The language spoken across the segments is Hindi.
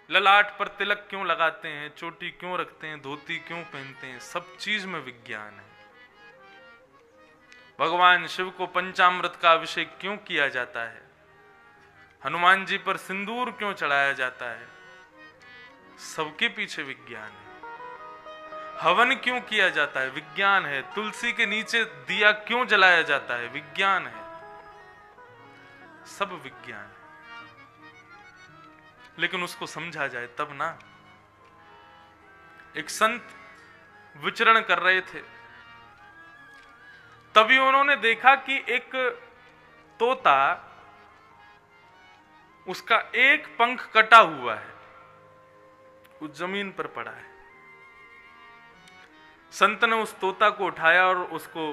ललाट पर तिलक क्यों लगाते हैं, चोटी क्यों रखते हैं, धोती क्यों पहनते हैं, सब चीज में विज्ञान है। भगवान शिव को पंचामृत का अभिषेक क्यों किया जाता है, हनुमान जी पर सिंदूर क्यों चढ़ाया जाता है, सबके पीछे विज्ञान है। हवन क्यों किया जाता है, विज्ञान है। तुलसी के नीचे दिया क्यों जलाया जाता है, विज्ञान है। सब विज्ञान है, लेकिन उसको समझा जाए तब ना। एक संत विचरण कर रहे थे, तभी उन्होंने देखा कि एक तोता, उसका एक पंख कटा हुआ है, उस जमीन पर पड़ा है। संत ने उस तोता को उठाया और उसको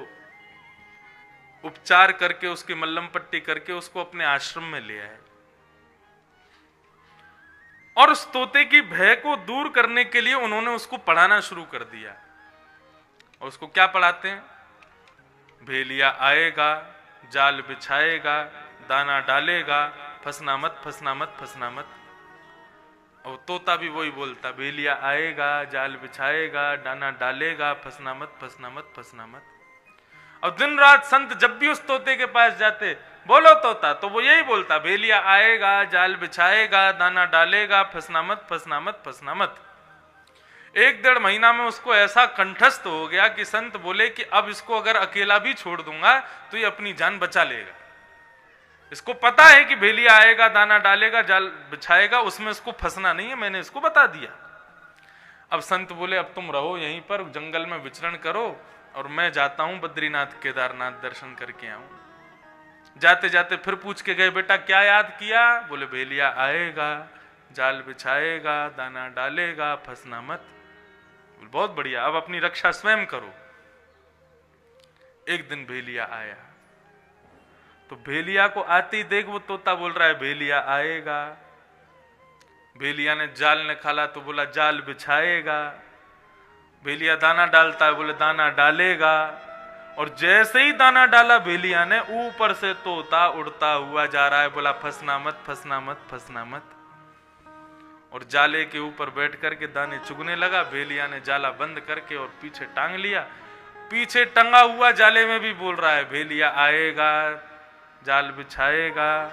उपचार करके, उसकी मल्लम पट्टी करके उसको अपने आश्रम में ले आए। और उस तोते की भय को दूर करने के लिए उन्होंने उसको पढ़ाना शुरू कर दिया। और उसको क्या पढ़ाते हैं? भेलिया आएगा, जाल बिछाएगा, दाना डालेगा, फंसना मत, फंसना मत, फंसना मत। और तोता भी वही बोलता, भेलिया आएगा, जाल बिछाएगा, दाना डालेगा, फंसना मत, फंसना मत, फंसना मत। और दिन रात संत जब भी उस तोते के पास जाते, बोलो तोता, तो वो यही बोलता, भेलिया आएगा, जाल बिछाएगा, दाना डालेगा, फंसना मत, फंसना मत, फंसना मत। 1-1.5 महीना में उसको ऐसा कंठस्थ हो गया कि संत बोले कि अब इसको अगर अकेला भी छोड़ दूंगा तो ये अपनी जान बचा लेगा। इसको पता है कि भेलिया आएगा, दाना डालेगा, जाल बिछाएगा, उसमें इसको फंसना नहीं है, मैंने इसको बता दिया। अब संत बोले अब तुम रहो यहीं पर, जंगल में विचरण करो, और मैं जाता हूं बद्रीनाथ केदारनाथ दर्शन करके आऊं। जाते जाते फिर पूछ के गए, बेटा क्या याद किया? बोले भेलिया आएगा, जाल बिछाएगा, दाना डालेगा, फंसना मत। बहुत बढ़िया, अब अपनी रक्षा स्वयं करो। एक दिन भेलिया आया, तो भेलिया को आते ही देख वो तोता बोल रहा है भेलिया आएगा। भेलिया ने जाल निकाला तो बोला जाल बिछाएगा। भेलिया दाना डालता है, बोले दाना डालेगा। और जैसे ही दाना डाला भेलिया ने, ऊपर से तोता उड़ता हुआ जा रहा है, बोला फंसना मत, फंसना मत, फंसना मत। और जाले के ऊपर बैठ करके दाने चुगने लगा। भेलिया ने जाला बंद करके और पीछे टांग लिया। पीछे टंगा हुआ जाले में भी बोल रहा है भेलिया आएगा, जाल बिछाएगा,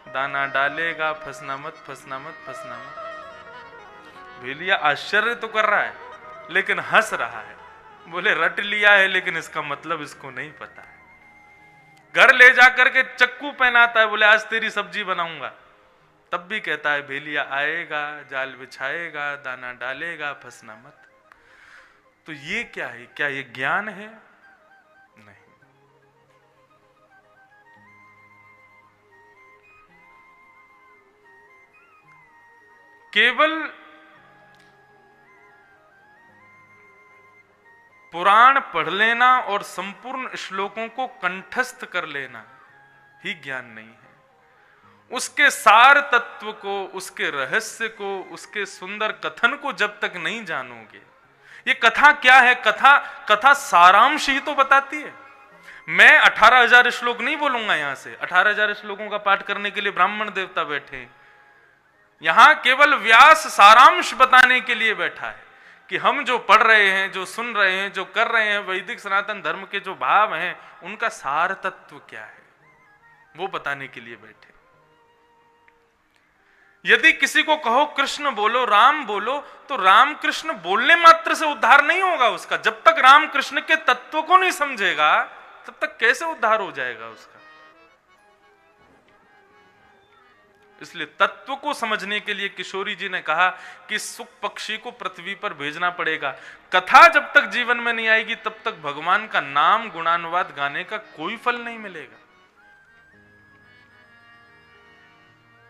दाना डालेगा, फंसना मत, फंसना मत, फंसना मत। भेलिया आश्चर्य तो कर रहा है लेकिन हंस रहा है। बोले रट लिया है लेकिन इसका मतलब इसको नहीं पता है। घर ले जाकर के चक्कू पहनाता है, बोले आज तेरी सब्जी बनाऊंगा, तब भी कहता है भेलिया आएगा, जाल बिछाएगा, दाना डालेगा, फंसना मत। तो ये क्या है? क्या ये ज्ञान है? नहीं। केवल पुराण पढ़ लेना और संपूर्ण श्लोकों को कंठस्थ कर लेना ही ज्ञान नहीं है। उसके सार तत्व को, उसके रहस्य को, उसके सुंदर कथन को जब तक नहीं जानोगे, ये कथा क्या है? कथा सारांश ही तो बताती है। मैं 18,000 श्लोक नहीं बोलूंगा यहां से। 18,000 श्लोकों का पाठ करने के लिए ब्राह्मण देवता बैठे हैं। यहां केवल व्यास सारांश बताने के लिए बैठा है कि हम जो पढ़ रहे हैं, जो सुन रहे हैं, जो कर रहे हैं, वैदिक सनातन धर्म के जो भाव हैं, उनका सार तत्व क्या है, वो बताने के लिए बैठे। यदि किसी को कहो कृष्ण बोलो, राम बोलो, तो राम कृष्ण बोलने मात्र से उद्धार नहीं होगा उसका। जब तक राम कृष्ण के तत्व को नहीं समझेगा तब तक कैसे उद्धार हो जाएगा उसका? इसलिए तत्व को समझने के लिए किशोरी जी ने कहा कि सुख पक्षी को पृथ्वी पर भेजना पड़ेगा। कथा जब तक जीवन में नहीं आएगी तब तक भगवान का नाम गुणानुवाद गाने का कोई फल नहीं मिलेगा।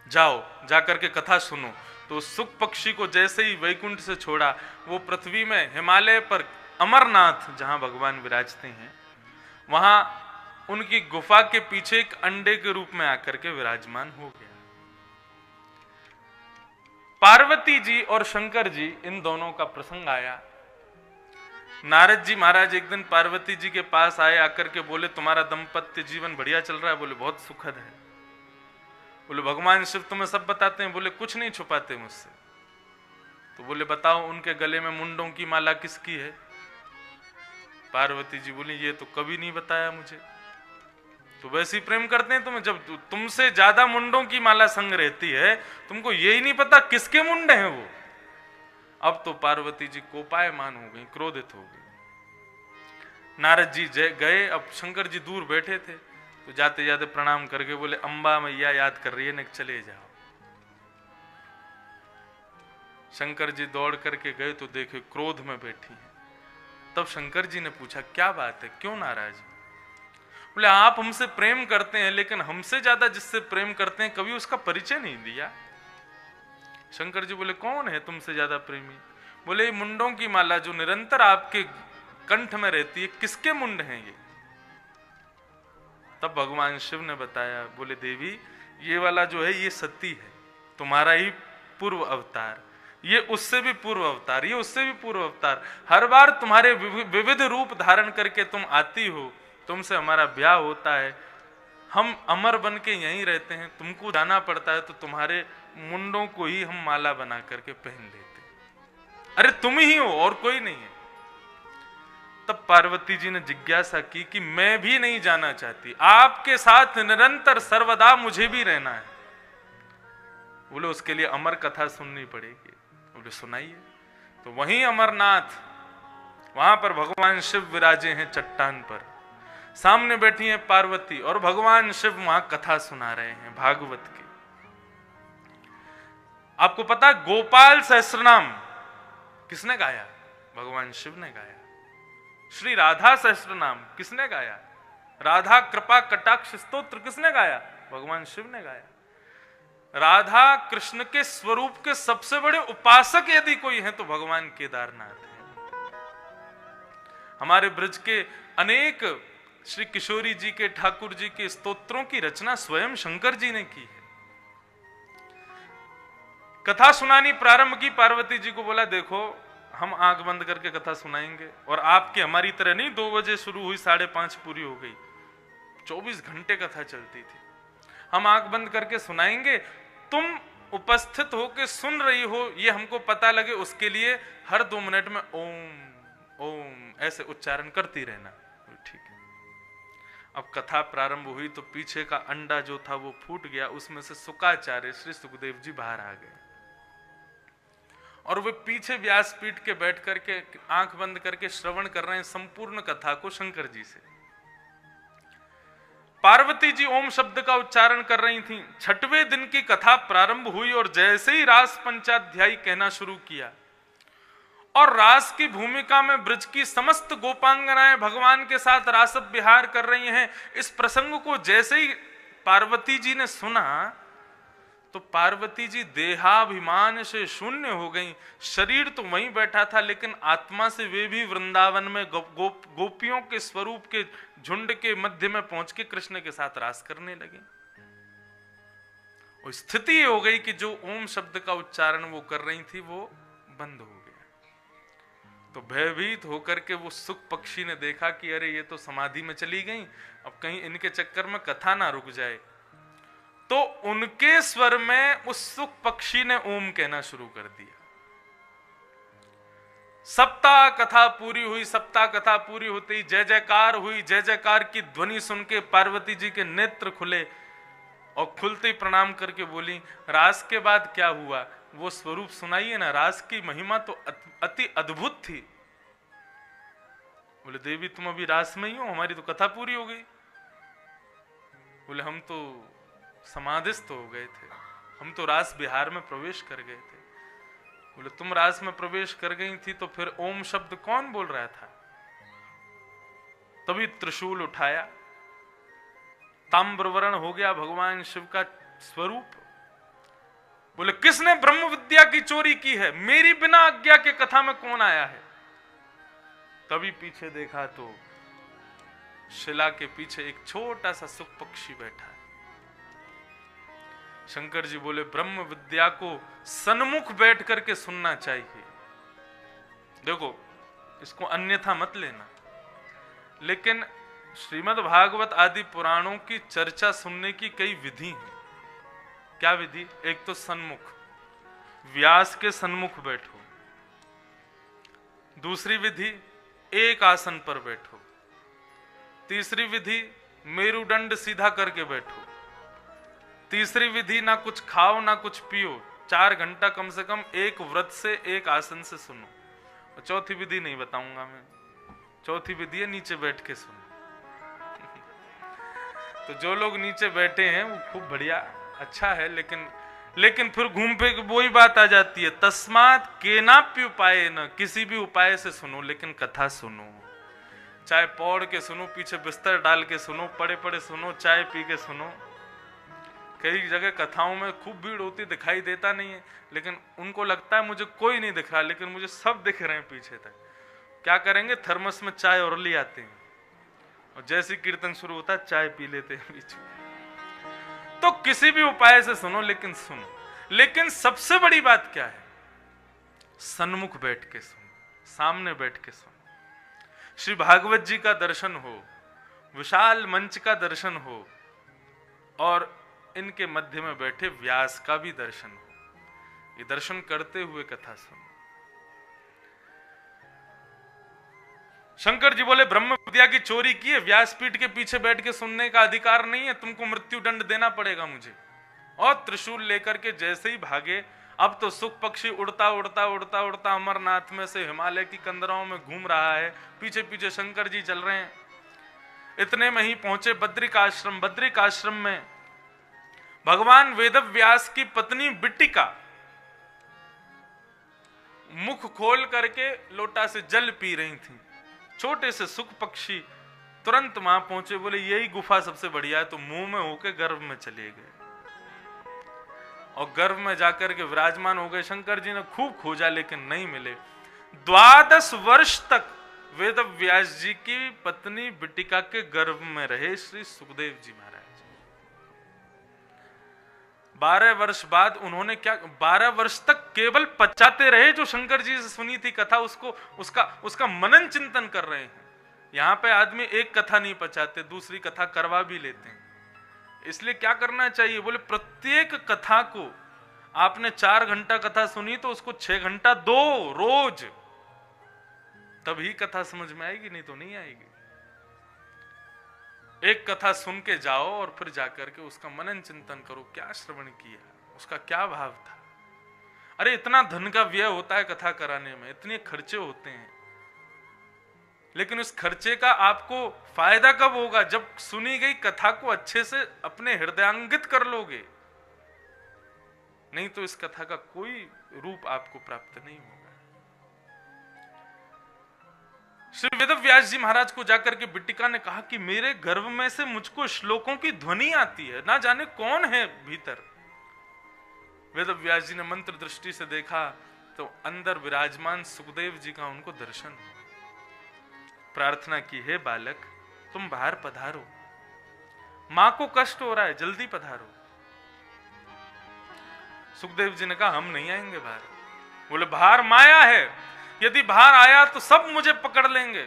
जाओ, जाकर के कथा सुनो। तो सुख पक्षी को जैसे ही वैकुंठ से छोड़ा, वो पृथ्वी में हिमालय पर अमरनाथ जहां भगवान विराजते हैं, वहां उनकी गुफा के पीछे एक अंडे के रूप में आकर के विराजमान हो गया। पार्वती जी और शंकर जी, इन दोनों का प्रसंग आया। नारद जी महाराज एक दिन पार्वती जी के पास आए, आकर के बोले तुम्हारा दाम्पत्य जीवन बढ़िया चल रहा है? बोले बहुत सुखद है। बोले भगवान शिव तुम्हें सब बताते हैं? बोले कुछ नहीं छुपाते मुझसे। तो बोले बताओ उनके गले में मुंडों की माला किसकी है? पार्वती जी बोली ये तो कभी नहीं बताया मुझे। तो वैसे ही प्रेम करते हैं तुम्हें, जब तुमसे ज्यादा मुंडों की माला संग रहती है, तुमको यही नहीं पता किसके मुंडे हैं वो। अब तो पार्वती जी कोपायमान हो गई, क्रोधित हो गई। नारद जी गए, अब शंकर जी दूर बैठे थे, तो जाते जाते प्रणाम करके बोले अम्बा मैया याद कर रही है न, चले जाओ। शंकर जी दौड़ करके गए तो देखे क्रोध में बैठी है। तब शंकर जी ने पूछा क्या बात है, क्यों नाराज? बोले आप हमसे प्रेम करते हैं, लेकिन हमसे ज्यादा जिससे प्रेम करते हैं कभी उसका परिचय नहीं दिया। शंकर जी बोले कौन है तुमसे ज्यादा प्रेमी? बोले मुंडों की माला जो निरंतर आपके कंठ में रहती है, किसके मुंड हैं ये? तब भगवान शिव ने बताया, बोले देवी ये वाला जो है ये सती है, तुम्हारा ही पूर्व अवतार, ये उससे भी पूर्व अवतार, ये उससे भी पूर्व अवतार। हर बार तुम्हारे विविध रूप धारण करके तुम आती हो, तुमसे हमारा ब्याह होता है, हम अमर बन के यहीं रहते हैं, तुमको जाना पड़ता है तो तुम्हारे मुंडों को ही हम माला बना करके पहन लेते। अरे तुम ही हो और कोई नहीं है। तब पार्वती जी ने जिज्ञासा की कि मैं भी नहीं जाना चाहती, आपके साथ निरंतर सर्वदा मुझे भी रहना है। बोले उसके लिए अमर कथा सुननी पड़ेगी। बोले सुनाइए। तो वहीं अमरनाथ, वहां पर भगवान शिव विराजे हैं चट्टान पर, सामने बैठी हैं पार्वती और भगवान शिव वहां कथा सुना रहे हैं भागवत की। आपको पता गोपाल सहस्त्रनाम किसने गाया? भगवान शिव ने गाया। श्री राधा सहस्त्रनाम किसने गाया? राधा कृपा कटाक्ष स्तोत्र किसने गाया? भगवान शिव ने गाया। राधा कृष्ण के स्वरूप के सबसे बड़े उपासक यदि कोई है तो भगवान केदारनाथ है। हमारे ब्रज के अनेक श्री किशोरी जी के, ठाकुर जी के स्तोत्रों की रचना स्वयं शंकर जी ने की है। कथा सुनानी प्रारंभ की, पार्वती जी को बोला देखो हम आंख बंद करके कथा सुनाएंगे, और आपके हमारी तरह नहीं 2 बजे शुरू हुई 5:30 पूरी हो गई, 24 घंटे कथा चलती थी। हम आंख बंद करके सुनाएंगे, तुम उपस्थित होके सुन रही हो ये हमको पता लगे, उसके लिए हर 2 मिनट में ओम ओम ऐसे उच्चारण करती रहना। ठीक है। अब कथा प्रारंभ हुई तो पीछे का अंडा जो था वो फूट गया, उसमें से शुकाचार्य श्री सुखदेव जी बाहर आ गए और वे पीछे व्यासपीठ के बैठ करके आंख बंद करके श्रवण कर रहे हैं संपूर्ण कथा को शंकर जी से। पार्वती जी ओम शब्द का उच्चारण कर रही थीं। 6वें दिन की कथा प्रारंभ हुई और जैसे ही रास पंचाध्यायी कहना शुरू किया और रास की भूमिका में ब्रज की समस्त गोपांगनाएं भगवान के साथ रास विहार कर रही हैं, इस प्रसंग को जैसे ही पार्वती जी ने सुना तो पार्वती जी देहाभिमान से शून्य हो गई। शरीर तो वहीं बैठा था, लेकिन आत्मा से वे भी वृंदावन में गोपियों के स्वरूप के झुंड के मध्य में पहुंच के कृष्ण के साथ रास करने लगे। और स्थिति ये हो गई कि जो ओम शब्द का उच्चारण वो कर रही थी वो बंद हो गया। तो भयभीत होकर के वो सुख पक्षी ने देखा कि अरे ये तो समाधि में चली गई, अब कहीं इनके चक्कर में कथा ना रुक जाए। तो उनके स्वर में उस सुख पक्षी ने ओम कहना शुरू कर दिया। सप्ताह कथा पूरी हुई। सप्ताह कथा पूरी होते ही जय जयकार हुई। जय जयकार की ध्वनि सुन के पार्वती जी के नेत्र खुले और खुलते ही प्रणाम करके बोली रास के बाद क्या हुआ वो स्वरूप सुनाइए ना, रास की महिमा तो अति अद्भुत थी। बोले देवी तुम अभी रास में ही हो, हमारी तो कथा पूरी हो गई। बोले हम तो समाधिस्थ हो गए थे, हम तो रास बिहार में प्रवेश कर गए थे। बोले तुम रास में प्रवेश कर गई थी तो फिर ओम शब्द कौन बोल रहा था? तभी त्रिशूल उठाया, ताम्रवर्ण हो गया भगवान शिव का स्वरूप। बोले किसने ब्रह्म विद्या की चोरी की है? मेरी बिना आज्ञा के कथा में कौन आया है? तभी पीछे देखा तो शिला के पीछे एक छोटा सा सुख पक्षी बैठा है। शंकर जी बोले ब्रह्म विद्या को सन्मुख बैठ करके सुनना चाहिए। देखो इसको अन्यथा मत लेना, लेकिन श्रीमद् भागवत आदि पुराणों की चर्चा सुनने की कई विधि हैं। क्या विधि? एक तो सन्मुख, व्यास के सन्मुख बैठो, दूसरी विधि, एक आसन पर बैठो। तीसरी विधि, मेरुदंड सीधा करके बैठो। तीसरी विधि, ना कुछ खाओ ना कुछ पियो, 4 घंटा कम से कम एक व्रत से एक आसन से सुनो। और चौथी विधि नहीं बताऊंगा मैं, चौथी विधि है नीचे बैठ के सुनो। तो जो लोग नीचे बैठे हैं वो खूब बढ़िया, अच्छा है, लेकिन फिर घूम फिर वही बात आ जाती है, तस्मात केनाप्य उपाय न, किसी भी उपाय से सुनो, लेकिन कथा सुनो। चाहे पौड़ के सुनो, पीछे बिस्तर डाल के सुनो, पड़े पड़े सुनो, चाय पी के सुनो। कई जगह कथाओं में खूब भीड़ होती, दिखाई देता नहीं है, लेकिन उनको लगता है मुझे कोई नहीं दिख रहा, लेकिन मुझे सब दिख रहे हैं पीछे तक। क्या करेंगे, थर्मस में चाय और ले आते हैं, और जैसे कीर्तन शुरू होता है चाय पी लेते हैं बीच में। तो किसी भी उपाय से सुनो, लेकिन सुनो। लेकिन सबसे बड़ी बात क्या है, सन्मुख बैठ के सुनो, सामने बैठ के सुनो। श्री भागवत जी का दर्शन हो, विशाल मंच का दर्शन हो, और इनके मध्य में बैठे व्यास का भी दर्शन हो। ये दर्शन करते हुए कथा सुनो। शंकर जी बोले ब्रह्म विद्या की चोरी की है, व्यासपीठ के पीछे बैठ के सुनने का अधिकार नहीं है, तुमको मृत्यु दंड देना पड़ेगा मुझे। और त्रिशूल लेकर के जैसे ही भागे, अब तो सुख पक्षी उड़ता उड़ता उड़ता उड़ता अमरनाथ में से हिमालय की कंदराओं में घूम रहा है, पीछे पीछे शंकर जी चल रहे हैं। इतने में ही पहुंचे बद्रिक आश्रम। बद्रिक आश्रम में भगवान वेदव्यास की पत्नी बिट्टिका मुख खोल करके लोटा से जल पी रही थी। छोटे से सुख पक्षी तुरंत वहां पहुंचे, बोले यही गुफा सबसे बढ़िया है, तो मुंह में होके गर्भ में चले गए, और गर्भ में जाकर के विराजमान हो गए। शंकर जी ने खूब खोजा लेकिन नहीं मिले। 12 वर्ष तक वेदव्यास जी की पत्नी बिट्टिका के गर्भ में रहे श्री सुखदेव जी महाराज। 12 वर्ष बाद उन्होंने क्या, 12 वर्ष तक केवल पचाते रहे, जो शंकर जी से सुनी थी कथा, उसका मनन चिंतन कर रहे हैं। यहां पे आदमी एक कथा नहीं पचाते, दूसरी कथा करवा भी लेते हैं। इसलिए क्या करना चाहिए, बोले प्रत्येक कथा को आपने 4 घंटा कथा सुनी तो उसको 6 घंटा दो रोज, तभी कथा समझ में आएगी, नहीं तो नहीं आएगी। एक कथा सुन के जाओ और फिर जाकर के उसका मनन चिंतन करो, क्या श्रवण किया, उसका क्या भाव था। अरे इतना धन का व्यय होता है कथा कराने में, इतने खर्चे होते हैं, लेकिन उस खर्चे का आपको फायदा कब होगा, जब सुनी गई कथा को अच्छे से अपने हृदयांगित कर लोगे। नहीं तो इस कथा का कोई रूप आपको प्राप्त नहीं होगा। श्री वेदव्यास जी महाराज को जाकर के बिट्टिका ने कहा कि मेरे गर्भ में से मुझको श्लोकों की ध्वनि आती है, ना जाने कौन है भीतर। वेदव्यास जी ने मंत्र दृष्टि से देखा तो अंदर विराजमान सुखदेव जी का उनको दर्शन हुआ। प्रार्थना की, हे बालक तुम बाहर पधारो, मां को कष्ट हो रहा है, जल्दी पधारो। सुखदेव जी ने कहा हम नहीं आएंगे बाहर। बोले बाहर माया है, यदि बाहर आया तो सब मुझे पकड़ लेंगे।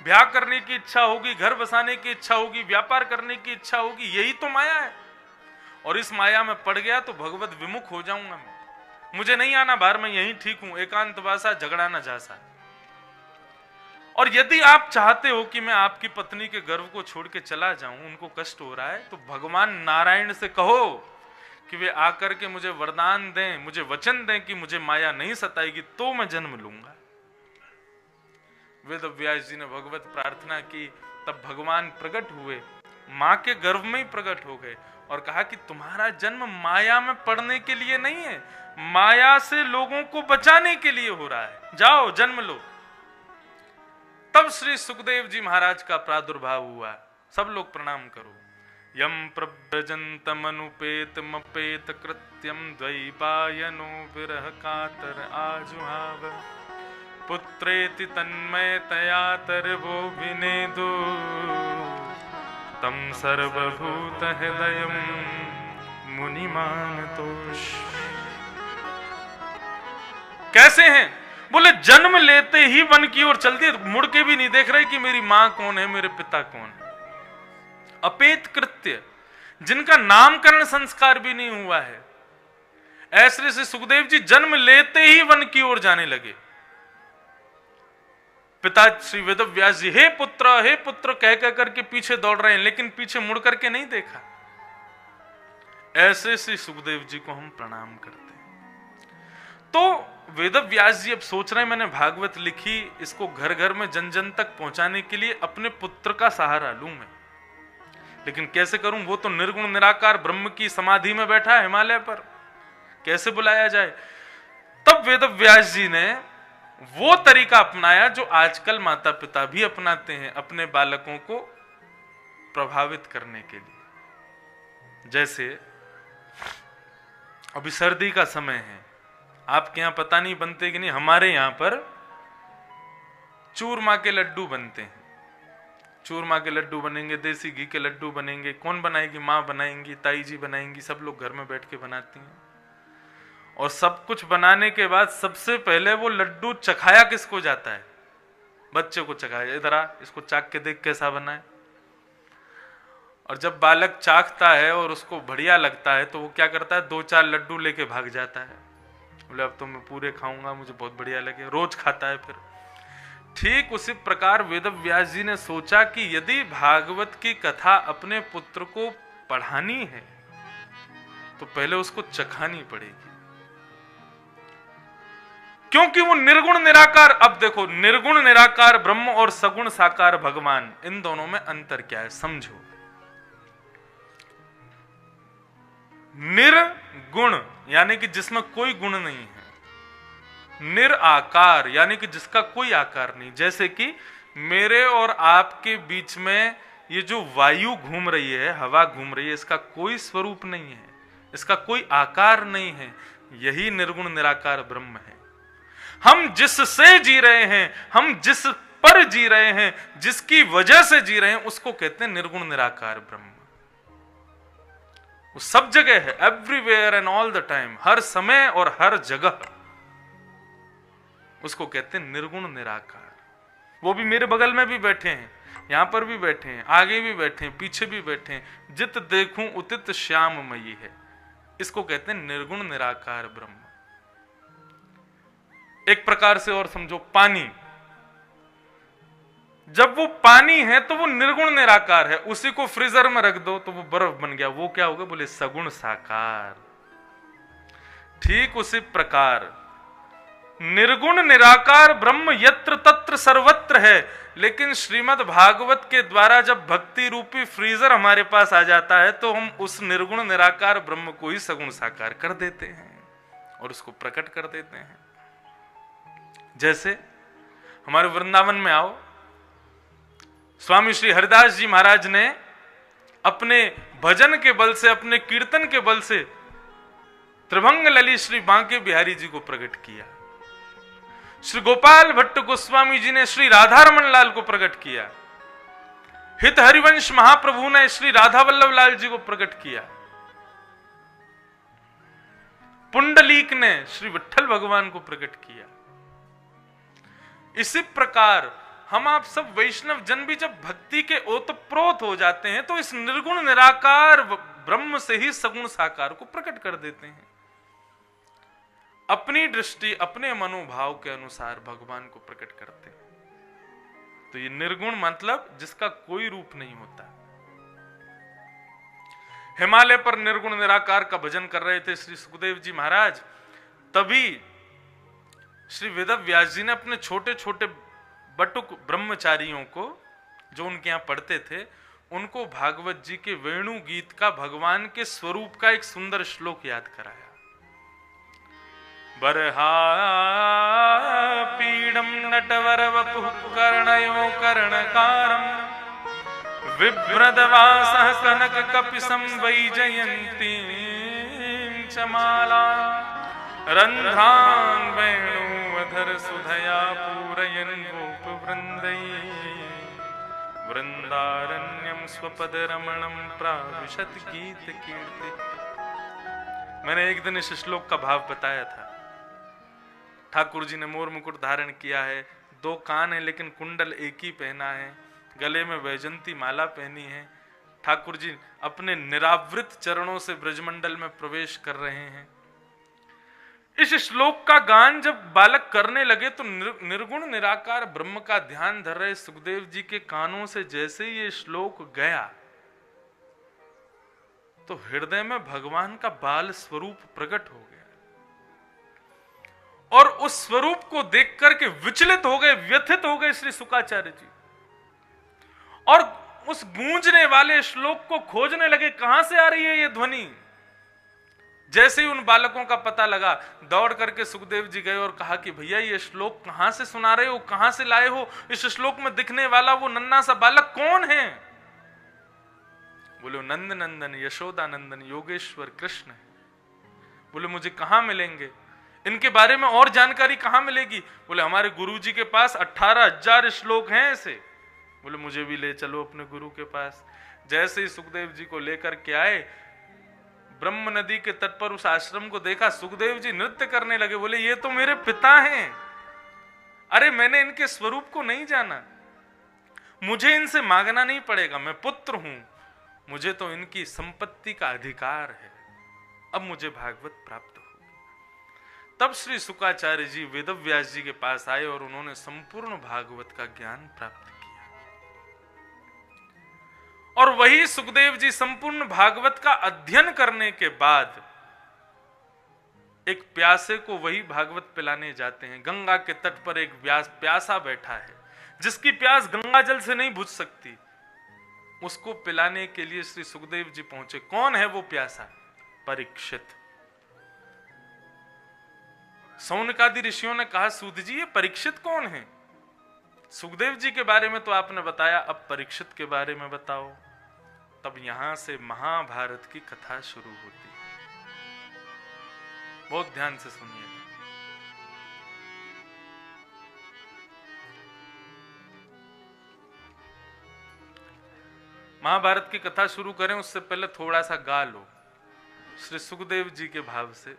ब्याह करने की इच्छा होगी, घर बसाने की इच्छा होगी, व्यापार करने की इच्छा होगी, यही तो माया है। और इस माया में पड़ गया तो भगवत विमुख हो जाऊंगा मैं। मुझे नहीं आना बाहर, मैं यहीं ठीक हूं, एकांतवासा झगड़ा न जासा। और यदि आप चाहते हो कि मैं आपकी पत्नी के गर्भ को छोड़ के चला जाऊं, उनको कष्ट हो रहा है, तो भगवान नारायण से कहो कि वे आकर के मुझे वरदान दें, मुझे वचन दें कि मुझे माया नहीं सताएगी, तो मैं जन्म लूंगा। वेदव्यास जी ने भगवत प्रार्थना की, तब भगवान प्रकट हुए, मां के गर्भ में ही प्रकट हो गए और कहा कि तुम्हारा जन्म माया में पड़ने के लिए नहीं है, माया से लोगों को बचाने के लिए हो रहा है, जाओ जन्म लो। तब श्री सुखदेव जी महाराज का प्रादुर्भाव हुआ। सब लोग प्रणाम करो। यम प्रव्रजन्तमनुपेत मपेत कृत्यम द्वैपायनो विरह कातर आजुहाव पुत्रेति तन्मयतया तरवो विनेदु तम सर्वभूत हृदयम मुनिमानतोष। कैसे हैं? बोले जन्म लेते ही वन की ओर चल दिए, मुड़ के भी नहीं देख रहे कि मेरी मां कौन है, मेरे पिता कौन है। अपेत कृत्य, जिनका नामकरण संस्कार भी नहीं हुआ है, ऐसे से सुखदेव जी जन्म लेते ही वन की ओर जाने लगे। पिता श्री वेदव्यास जी हे पुत्र कह करके पीछे दौड़ रहे हैं, लेकिन पीछे मुड़ करके नहीं देखा। ऐसे श्री सुखदेव जी को हम प्रणाम करते हैं। तो वेदव्यास जी अब सोच रहे हैं मैंने भागवत लिखी, इसको घर घर में जन जन तक पहुंचाने के लिए अपने पुत्र का सहारा लूं मैं, लेकिन कैसे करूं? वो तो निर्गुण निराकार ब्रह्म की समाधि में बैठा है हिमालय पर, कैसे बुलाया जाए? तब वेदव्यास जी ने वो तरीका अपनाया जो आजकल माता पिता भी अपनाते हैं अपने बालकों को प्रभावित करने के लिए। जैसे अभी सर्दी का समय है, आपके यहां पता नहीं बनते कि नहीं, हमारे यहां पर चूरमा के लड्डू बनते हैं। चूरमा के लड्डू बनेंगे, देसी घी के लड्डू बनेंगे। कौन बनाएगी? माँ बनाएंगी, ताई जी बनाएंगी, सब लोग घर में बैठ के बनाती हैं। और सब कुछ बनाने के बाद सबसे पहले वो लड्डू चखाया किसको जाता है? बच्चे को चखाया, इधर आ, इसको चाक के देख कैसा बना है। और जब बालक चाखता है और उसको बढ़िया लगता है तो वो क्या करता है? 2-4 लड्डू लेके भाग जाता है, बोले अब तो मैं पूरे खाऊंगा, मुझे बहुत बढ़िया लगे, रोज खाता है फिर। ठीक उसी प्रकार वेदव्यास जी ने सोचा कि यदि भागवत की कथा अपने पुत्र को पढ़ानी है तो पहले उसको चखानी पड़ेगी, क्योंकि वो निर्गुण निराकार। अब देखो, निर्गुण निराकार ब्रह्म और सगुण साकार भगवान, इन दोनों में अंतर क्या है समझो। निर्गुण यानी कि जिसमें कोई गुण नहीं है, निराकार यानी कि जिसका कोई आकार नहीं। जैसे कि मेरे और आपके बीच में ये जो वायु घूम रही है, हवा घूम रही है, इसका कोई स्वरूप नहीं है, इसका कोई आकार नहीं है। यही निर्गुण निराकार ब्रह्म है। हम जिससे जी रहे हैं, हम जिस पर जी रहे हैं, जिसकी वजह से जी रहे हैं, उसको कहते हैं निर्गुण निराकार ब्रह्म। वो सब जगह है, everywhere and all the time, हर समय और हर जगह, उसको कहते हैं निर्गुण निराकार। वो भी मेरे बगल में भी बैठे हैं, यहां पर भी बैठे हैं, आगे भी बैठे हैं, पीछे भी बैठे हैं। जित देखूं उतित श्याममयी है, इसको कहते हैं निर्गुण निराकार ब्रह्म। एक प्रकार से और समझो, पानी, जब वो पानी है तो वो निर्गुण निराकार है, उसी को फ्रीजर में रख दो तो वो बर्फ बन गया, वो क्या होगा? बोले सगुण साकार। ठीक उसी प्रकार निर्गुण निराकार ब्रह्म यत्र तत्र सर्वत्र है, लेकिन श्रीमद् भागवत के द्वारा जब भक्ति रूपी फ्रीजर हमारे पास आ जाता है तो हम उस निर्गुण निराकार ब्रह्म को ही सगुण साकार कर देते हैं और उसको प्रकट कर देते हैं। जैसे हमारे वृंदावन में आओ, स्वामी श्री हरिदास जी महाराज ने अपने भजन के बल से, अपने कीर्तन के बल से त्रिभंग ललित श्री बांके बिहारी जी को प्रकट किया। श्री गोपाल भट्ट गोस्वामी जी ने श्री राधा रमन लाल को प्रकट किया। हित हरिवंश महाप्रभु ने श्री राधा वल्लभ लाल जी को प्रकट किया। पुंडलीक ने श्री विट्ठल भगवान को प्रकट किया। इसी प्रकार हम आप सब वैष्णव जन भी जब भक्ति के ओतप्रोत हो जाते हैं तो इस निर्गुण निराकार ब्रह्म से ही सगुण साकार को प्रकट कर देते हैं। अपनी दृष्टि, अपने मनोभाव के अनुसार भगवान को प्रकट करते हैं। तो ये निर्गुण मतलब जिसका कोई रूप नहीं होता। हिमालय पर निर्गुण निराकार का भजन कर रहे थे श्री सुखदेव जी महाराज, तभी श्री वेदव्यास जी ने अपने छोटे छोटे बटुक ब्रह्मचारियों को, जो उनके यहां पढ़ते थे, उनको भागवत जी के वेणु गीत का, भगवान के स्वरूप का एक सुंदर श्लोक याद कराया। बरहा पीडम नटवर वपुः कर्णयो कर्णकारम विभ्रदवासः कनक कपिसं वैजयन्तीं च माला रन्ध्रान् वेणुवधर सुधया पूरयन् गोपवृन्दैः वृन्दारण्यं स्वपदरमणं प्राविशत् गीत कीर्ति। मैंने एक दिन इस श्लोक का भाव बताया था। ठाकुर जी ने मोर मुकुट धारण किया है, 2 कान है लेकिन कुंडल एक ही पहना है, गले में वैजंती माला पहनी है। ठाकुर जी अपने निरावृत चरणों से ब्रजमंडल में प्रवेश कर रहे हैं। इस श्लोक का गान जब बालक करने लगे तो निर्गुण निराकार ब्रह्म का ध्यान धर रहे सुखदेव जी के कानों से जैसे ही ये श्लोक गया तो हृदय में भगवान का बाल स्वरूप प्रकट हो गया और उस स्वरूप को देख करके विचलित हो गए, व्यथित हो गए श्री शुकाचार्य जी और उस गूंजने वाले श्लोक को खोजने लगे, कहां से आ रही है ये ध्वनि। जैसे ही उन बालकों का पता लगा, दौड़ करके सुखदेव जी गए और कहा कि भैया ये श्लोक कहां से सुना रहे हो, कहां से लाए हो, इस श्लोक में दिखने वाला वो नन्हा सा बालक कौन है। बोले नंद नंदन यशोदा नंदन योगेश्वर कृष्ण है। बोले मुझे कहां मिलेंगे, इनके बारे में और जानकारी कहां मिलेगी। बोले हमारे गुरुजी के पास 18,000 श्लोक हैं ऐसे। बोले मुझे भी ले चलो अपने गुरु के पास। जैसे ही सुखदेव जी को लेकर के आए, ब्रह्म नदी के तट पर उस आश्रम को देखा, सुखदेव जी नृत्य करने लगे। बोले ये तो मेरे पिता हैं, अरे मैंने इनके स्वरूप को नहीं जाना, मुझे इनसे मांगना नहीं पड़ेगा, मैं पुत्र हूं, मुझे तो इनकी संपत्ति का अधिकार है, अब मुझे भागवत प्राप्त होगी। तब श्री शुकाचार्य जी वेदव्यास जी के पास आए और उन्होंने संपूर्ण भागवत का ज्ञान प्राप्त किया। और वही सुखदेव जी संपूर्ण भागवत का अध्ययन करने के बाद एक प्यासे को वही भागवत पिलाने जाते हैं। गंगा के तट पर एक प्यासा बैठा है, जिसकी प्यास गंगा जल से नहीं बुझ सकती, उसको पिलाने के लिए श्री सुखदेव जी पहुंचे। कौन है वो प्यासा? परीक्षित। सौनकादि ऋषियों ने कहा सूत जी ये परीक्षित कौन है? सुखदेव जी के बारे में तो आपने बताया, अब परीक्षित के बारे में बताओ। तब यहां से महाभारत की कथा शुरू होती है। बहुत ध्यान से सुनिएगा। महाभारत की कथा शुरू करें उससे पहले थोड़ा सा गा लो श्री सुखदेव जी के भाव से।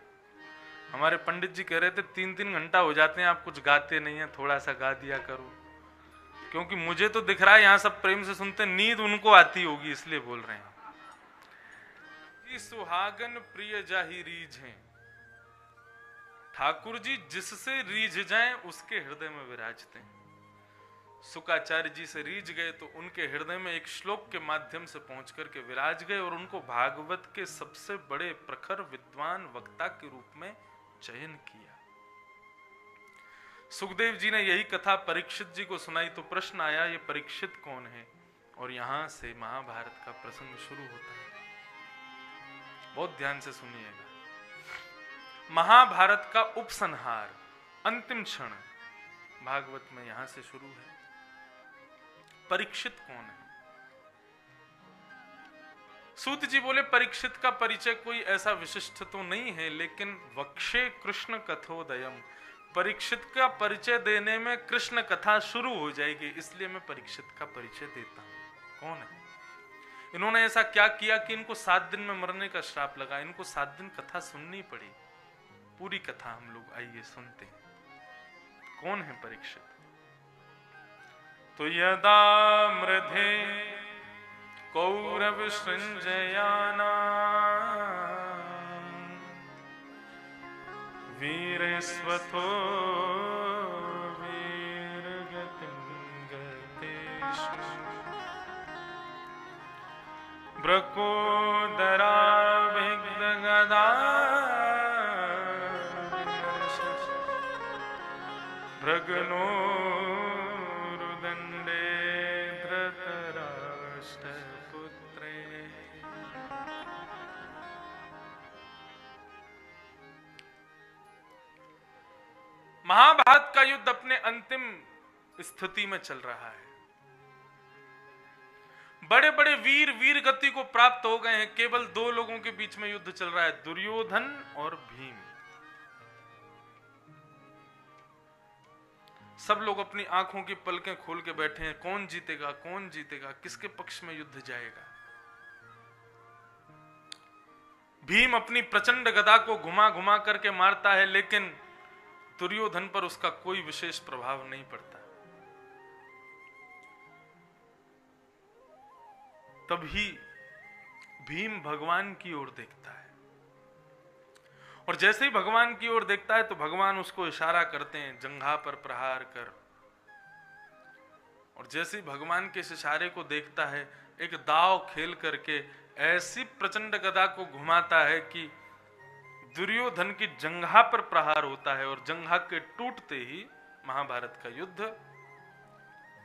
हमारे पंडित जी कह रहे थे 3-3 घंटा हो जाते हैं आप कुछ गाते नहीं है, थोड़ा सा गा दिया करो। क्योंकि मुझे तो दिख रहा है यहां सब प्रेम से सुनते, नींद उनको आती होगी इसलिए बोल रहे हैं। सुहागन प्रिय जाहि रीझ हैं, ठाकुर जी जिससे रीझ जाएं उसके हृदय में विराजते हैं। शुकाचार्य जी से रीझ गए तो उनके हृदय में एक श्लोक के माध्यम से पहुंच करके विराज गए और उनको भागवत के सबसे बड़े प्रखर विद्वान वक्ता के रूप में चयन किया। सुखदेव जी ने यही कथा परीक्षित जी को सुनाई तो प्रश्न आया ये परीक्षित कौन है, और यहां से महाभारत का प्रसंग शुरू होता है। बहुत ध्यान से सुनिएगा। महाभारत का उपसंहार अंतिम क्षण भागवत में यहां से शुरू है। परीक्षित कौन है? सूत जी बोले परीक्षित का परिचय कोई ऐसा विशिष्ट तो नहीं है, लेकिन वक्षे कृष्ण कथोदयम, परीक्षित का परिचय देने में कृष्ण कथा शुरू हो जाएगी, इसलिए मैं परीक्षित का परिचय देता हूं। कौन है? इन्होंने ऐसा क्या किया कि इनको 7 दिन में मरने का श्राप लगा, इनको 7 दिन कथा सुननी पड़ी। पूरी कथा हम लोग आइए सुनते हैं। कौन है परीक्षित? तो यदा मृधे कौरव सृंजयाना वीरस्वतो वीरगतिं गतेषु ब्रकोदरा विग्धगदा भ्रगनो रुदंडे धृतराष्ट्रपुत्रे। महाभारत का युद्ध अपने अंतिम स्थिति में चल रहा है। बड़े बड़े वीर वीर गति को प्राप्त हो गए हैं। केवल 2 लोगों के बीच में युद्ध चल रहा है, दुर्योधन और भीम। सब लोग अपनी आंखों की पलकें खोल के बैठे हैं, कौन जीतेगा कौन जीतेगा, किसके पक्ष में युद्ध जाएगा। भीम अपनी प्रचंड गदा को घुमा घुमा करके मारता है, लेकिन दुर्योधन पर उसका कोई विशेष प्रभाव नहीं पड़ता। तभी भीम भगवान की ओर देखता है और जैसे ही भगवान की ओर देखता है तो भगवान उसको इशारा करते हैं जंघा पर प्रहार कर। और जैसे ही भगवान के इस इशारे को देखता है, एक दाव खेल करके ऐसी प्रचंड गदा को घुमाता है कि दुर्योधन की जंघा पर प्रहार होता है और जंघा के टूटते ही महाभारत का युद्ध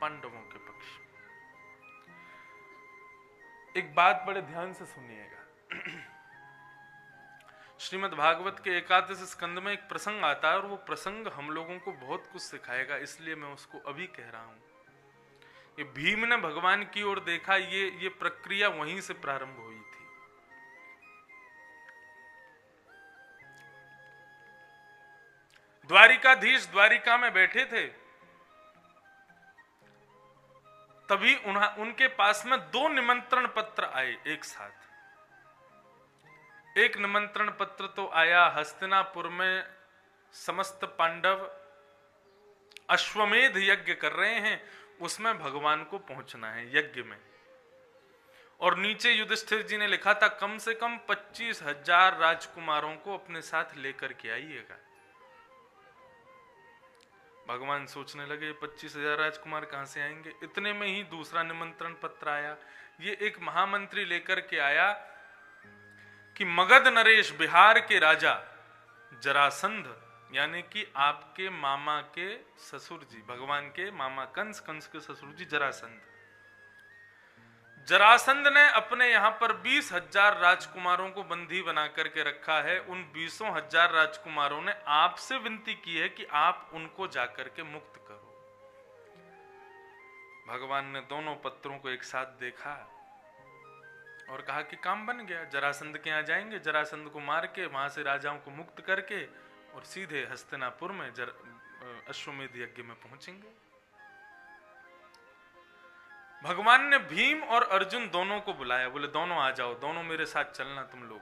पांडवों के पक्ष। एक बात बड़े ध्यान से सुनिएगा। श्रीमद् भागवत के 21 स्कंद में एक प्रसंग आता है और वो प्रसंग हम लोगों को बहुत कुछ सिखाएगा, इसलिए मैं उसको अभी कह रहा हूं। ये भीम ने भगवान की ओर देखा, ये प्रक्रिया वहीं से प्रारंभ हुई थी। द्वारिकाधीश द्वारिका में बैठे थे, तभी उनके पास में 2 निमंत्रण पत्र आए एक साथ। एक निमंत्रण पत्र तो आया, हस्तिनापुर में समस्त पांडव अश्वमेध यज्ञ कर रहे हैं, उसमें भगवान को पहुंचना है यज्ञ में। और नीचे युधिष्ठिर जी ने लिखा था कम से कम 25,000 राजकुमारों को अपने साथ लेकर के आइएगा। भगवान सोचने लगे 25,000 राजकुमार कहां से आएंगे। इतने में ही दूसरा निमंत्रण पत्र आया। ये एक महामंत्री लेकर के आया कि मगध नरेश बिहार के राजा जरासंध, यानी कि आपके मामा के ससुर जी, भगवान के मामा कंस के ससुर जी जरासंध ने अपने यहां पर 20,000 राजकुमारों को बंदी बना करके रखा है। उन 20,000 राजकुमारों ने आपसे विनती की है कि आप उनको जाकर के मुक्त करो। भगवान ने दोनों पत्रों को एक साथ देखा और कहा कि काम बन गया। जरासंध के यहां जाएंगे, जरासंध को मार के वहां से राजाओं को मुक्त करके और सीधे हस्तिनापुर में अश्वमेध यज्ञ में पहुंचेंगे। भगवान ने भीम और अर्जुन दोनों को बुलाया, बोले दोनों आ जाओ, दोनों मेरे साथ चलना तुम लोग।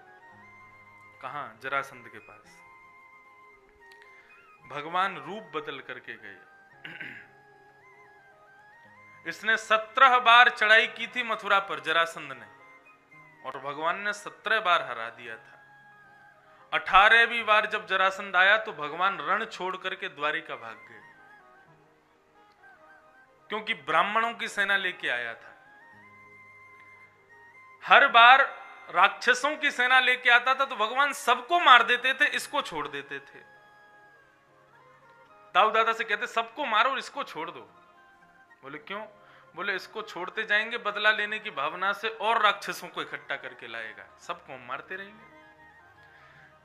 कहां? जरासंध के पास। भगवान रूप बदल करके गए। इसने 17 बार चढ़ाई की थी मथुरा पर जरासंध ने, और भगवान ने 17 बार हरा दिया था। 18वीं बार जब जरासंध आया तो भगवान रण छोड़ करके द्वारिका भाग गए, क्योंकि ब्राह्मणों की सेना लेके आया था। हर बार राक्षसों की सेना लेके आता था तो भगवान सबको मार देते थे, इसको छोड़ देते थे। दाऊ दादा से कहते सबको मारो और इसको छोड़ दो। बोले क्यों? बोले इसको छोड़ते जाएंगे बदला लेने की भावना से और राक्षसों को इकट्ठा करके लाएगा, सबको हम मारते रहेंगे।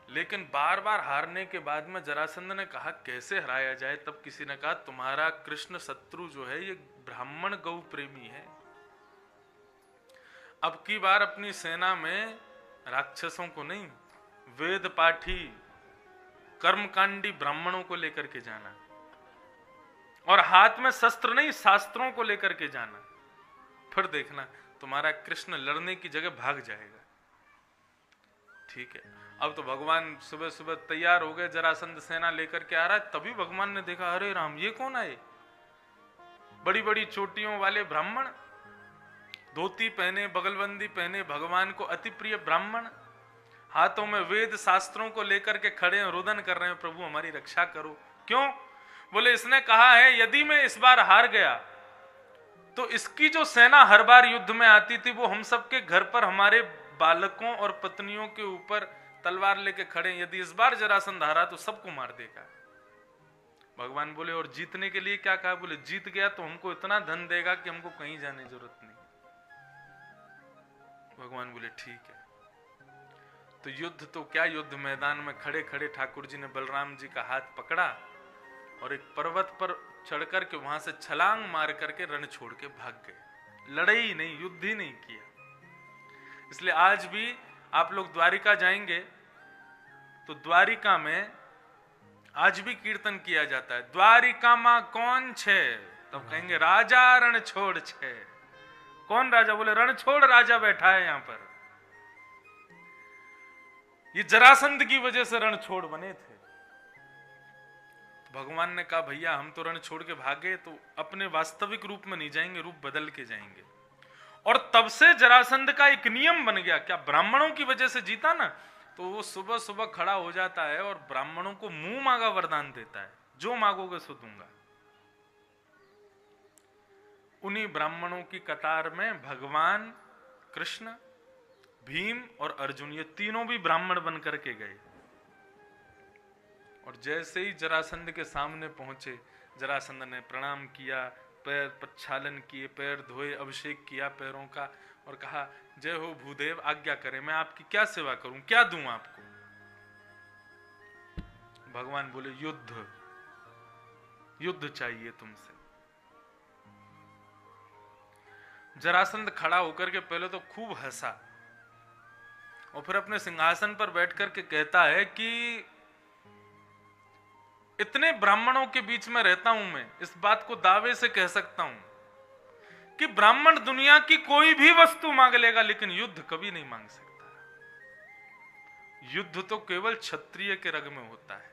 लेकिन बार बार हारने के बाद में जरासंध ने कहा कैसे हराया जाए। तब किसी ने कहा तुम्हारा कृष्ण शत्रु जो है ये ब्राह्मण गौ प्रेमी है। अब की बार अपनी सेना में राक्षसों को नहीं, वेद पाठी कर्मकांडी ब्राह्मणों को लेकर के जाना, और हाथ में शस्त्र नहीं शास्त्रों को लेकर के जाना। फिर देखना तुम्हारा कृष्ण लड़ने की जगह भाग जाएगा। ठीक है, अब तो भगवान सुबह सुबह तैयार हो गए, जरासंध सेना लेकर के आ रहा है। तभी भगवान ने देखा अरे राम ये कौन आए? बड़ी बड़ी चोटियों वाले ब्राह्मण, धोती पहने, बगलबंदी पहने, भगवान को अति प्रिय ब्राह्मण, हाथों में वेद शास्त्रों को लेकर के खड़े हैं, रुदन कर रहे हैं प्रभु हमारी रक्षा करो। क्यों? बोले इसने कहा है यदि मैं इस बार हार गया तो इसकी जो सेना हर बार युद्ध में आती थी वो हम सबके घर पर हमारे बालकों और पत्नियों के ऊपर तलवार लेके खड़े, यदि इस बार जरासंध हारा तो सबको मार देगा। भगवान बोले और जीतने के लिए क्या कहा? बोले जीत गया तो हमको इतना धन देगा कि हमको कहीं जाने की जरूरत नहीं। भगवान बोले ठीक है। तो युद्ध तो क्या, युद्ध मैदान में खड़े खड़े ठाकुर जी ने बलराम जी का हाथ पकड़ा और एक पर्वत पर चढ़ करके वहां से छलांग मार करके रण छोड़ के भाग गए। लड़े ही नहीं, युद्ध ही नहीं किया। इसलिए आज भी आप लोग द्वारिका जाएंगे तो द्वारिका में आज भी कीर्तन किया जाता है, द्वारिका मां कौन छे? तब कहेंगे राजा रण छोड़ छे। कौन राजा? बोले रण छोड़ राजा बैठा है यहां पर। ये जरासंध की वजह से रण छोड़ बने थे। तो भगवान ने कहा भैया हम तो रण छोड़ के भागे, तो अपने वास्तविक रूप में नहीं जाएंगे, रूप बदल के जाएंगे। और तब से जरासंध का एक नियम बन गया, क्या ब्राह्मणों की वजह से जीता ना, तो वो सुबह सुबह खड़ा हो जाता है और ब्राह्मणों को मुंह मांगा वरदान देता है, जो मांगोगे सो दूंगा। उन्हीं ब्राह्मणों की कतार में भगवान कृष्ण, भीम और अर्जुन, ये तीनों भी ब्राह्मण बन करके गए। और जैसे ही जरासंध के सामने पहुंचे, जरासंध ने प्रणाम किया, पैर प्रक्षालन किए, पैर धोए, अभिषेक किया पैरों का और कहा, जय हो भूदेव, आज्ञा करें, मैं आपकी क्या सेवा करूं, क्या दूं आपको। भगवान बोले, युद्ध, युद्ध चाहिए तुमसे। जरासंध खड़ा होकर के पहले तो खूब हंसा और फिर अपने सिंहासन पर बैठ करके कहता है कि इतने ब्राह्मणों के बीच में रहता हूं मैं, इस बात को दावे से कह सकता हूं कि ब्राह्मण दुनिया की कोई भी वस्तु मांग लेगा, लेकिन युद्ध कभी नहीं मांग सकता। युद्ध तो केवल क्षत्रिय के रग में होता है।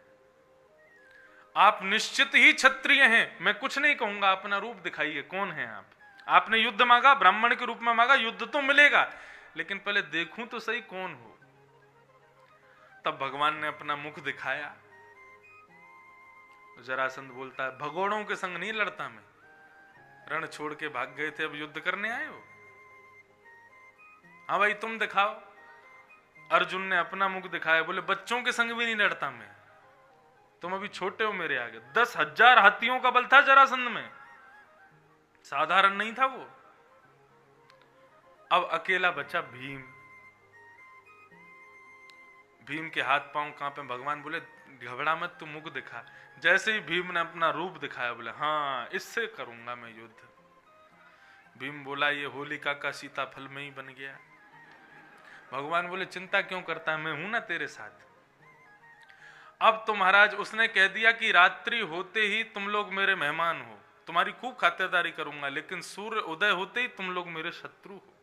आप निश्चित ही क्षत्रिय हैं, मैं कुछ नहीं कहूंगा, अपना रूप दिखाइए, कौन है आप। आपने युद्ध मांगा, ब्राह्मण के रूप में मांगा, युद्ध तो मिलेगा, लेकिन पहले देखूं तो सही कौन हो। तब भगवान ने अपना मुख दिखाया। जरासंध बोलता है, भगोड़ों के संग नहीं लड़ता मैं, रण छोड़ के भाग गए थे, अब युद्ध करने आए हो। हाँ भाई तुम दिखाओ। अर्जुन ने अपना मुख दिखाया, बोले बच्चों के संग भी नहीं लड़ता मैं, तुम अभी छोटे हो मेरे आगे। 10,000 हाथियों का बल था जरासंध में, साधारण नहीं था वो। अब अकेला बचा भीम। भीम के हाथ पांव कांपे। भगवान बोले, घबरा मत, तू मुख दिखा। जैसे ही भीम ने अपना रूप दिखाया, बोले, हाँ इससे करूंगा मैं युद्ध। भीम बोला, ये होलिका का सीताफल में ही बन गया। भगवान बोले, चिंता क्यों करता है, मैं हूं ना तेरे साथ। अब तो महाराज उसने कह दिया कि रात्रि होते ही तुम लोग मेरे मेहमान हो, तुम्हारी खूब खातिरदारी करूंगा, लेकिन सूर्य उदय होते ही तुम लोग मेरे शत्रु हो।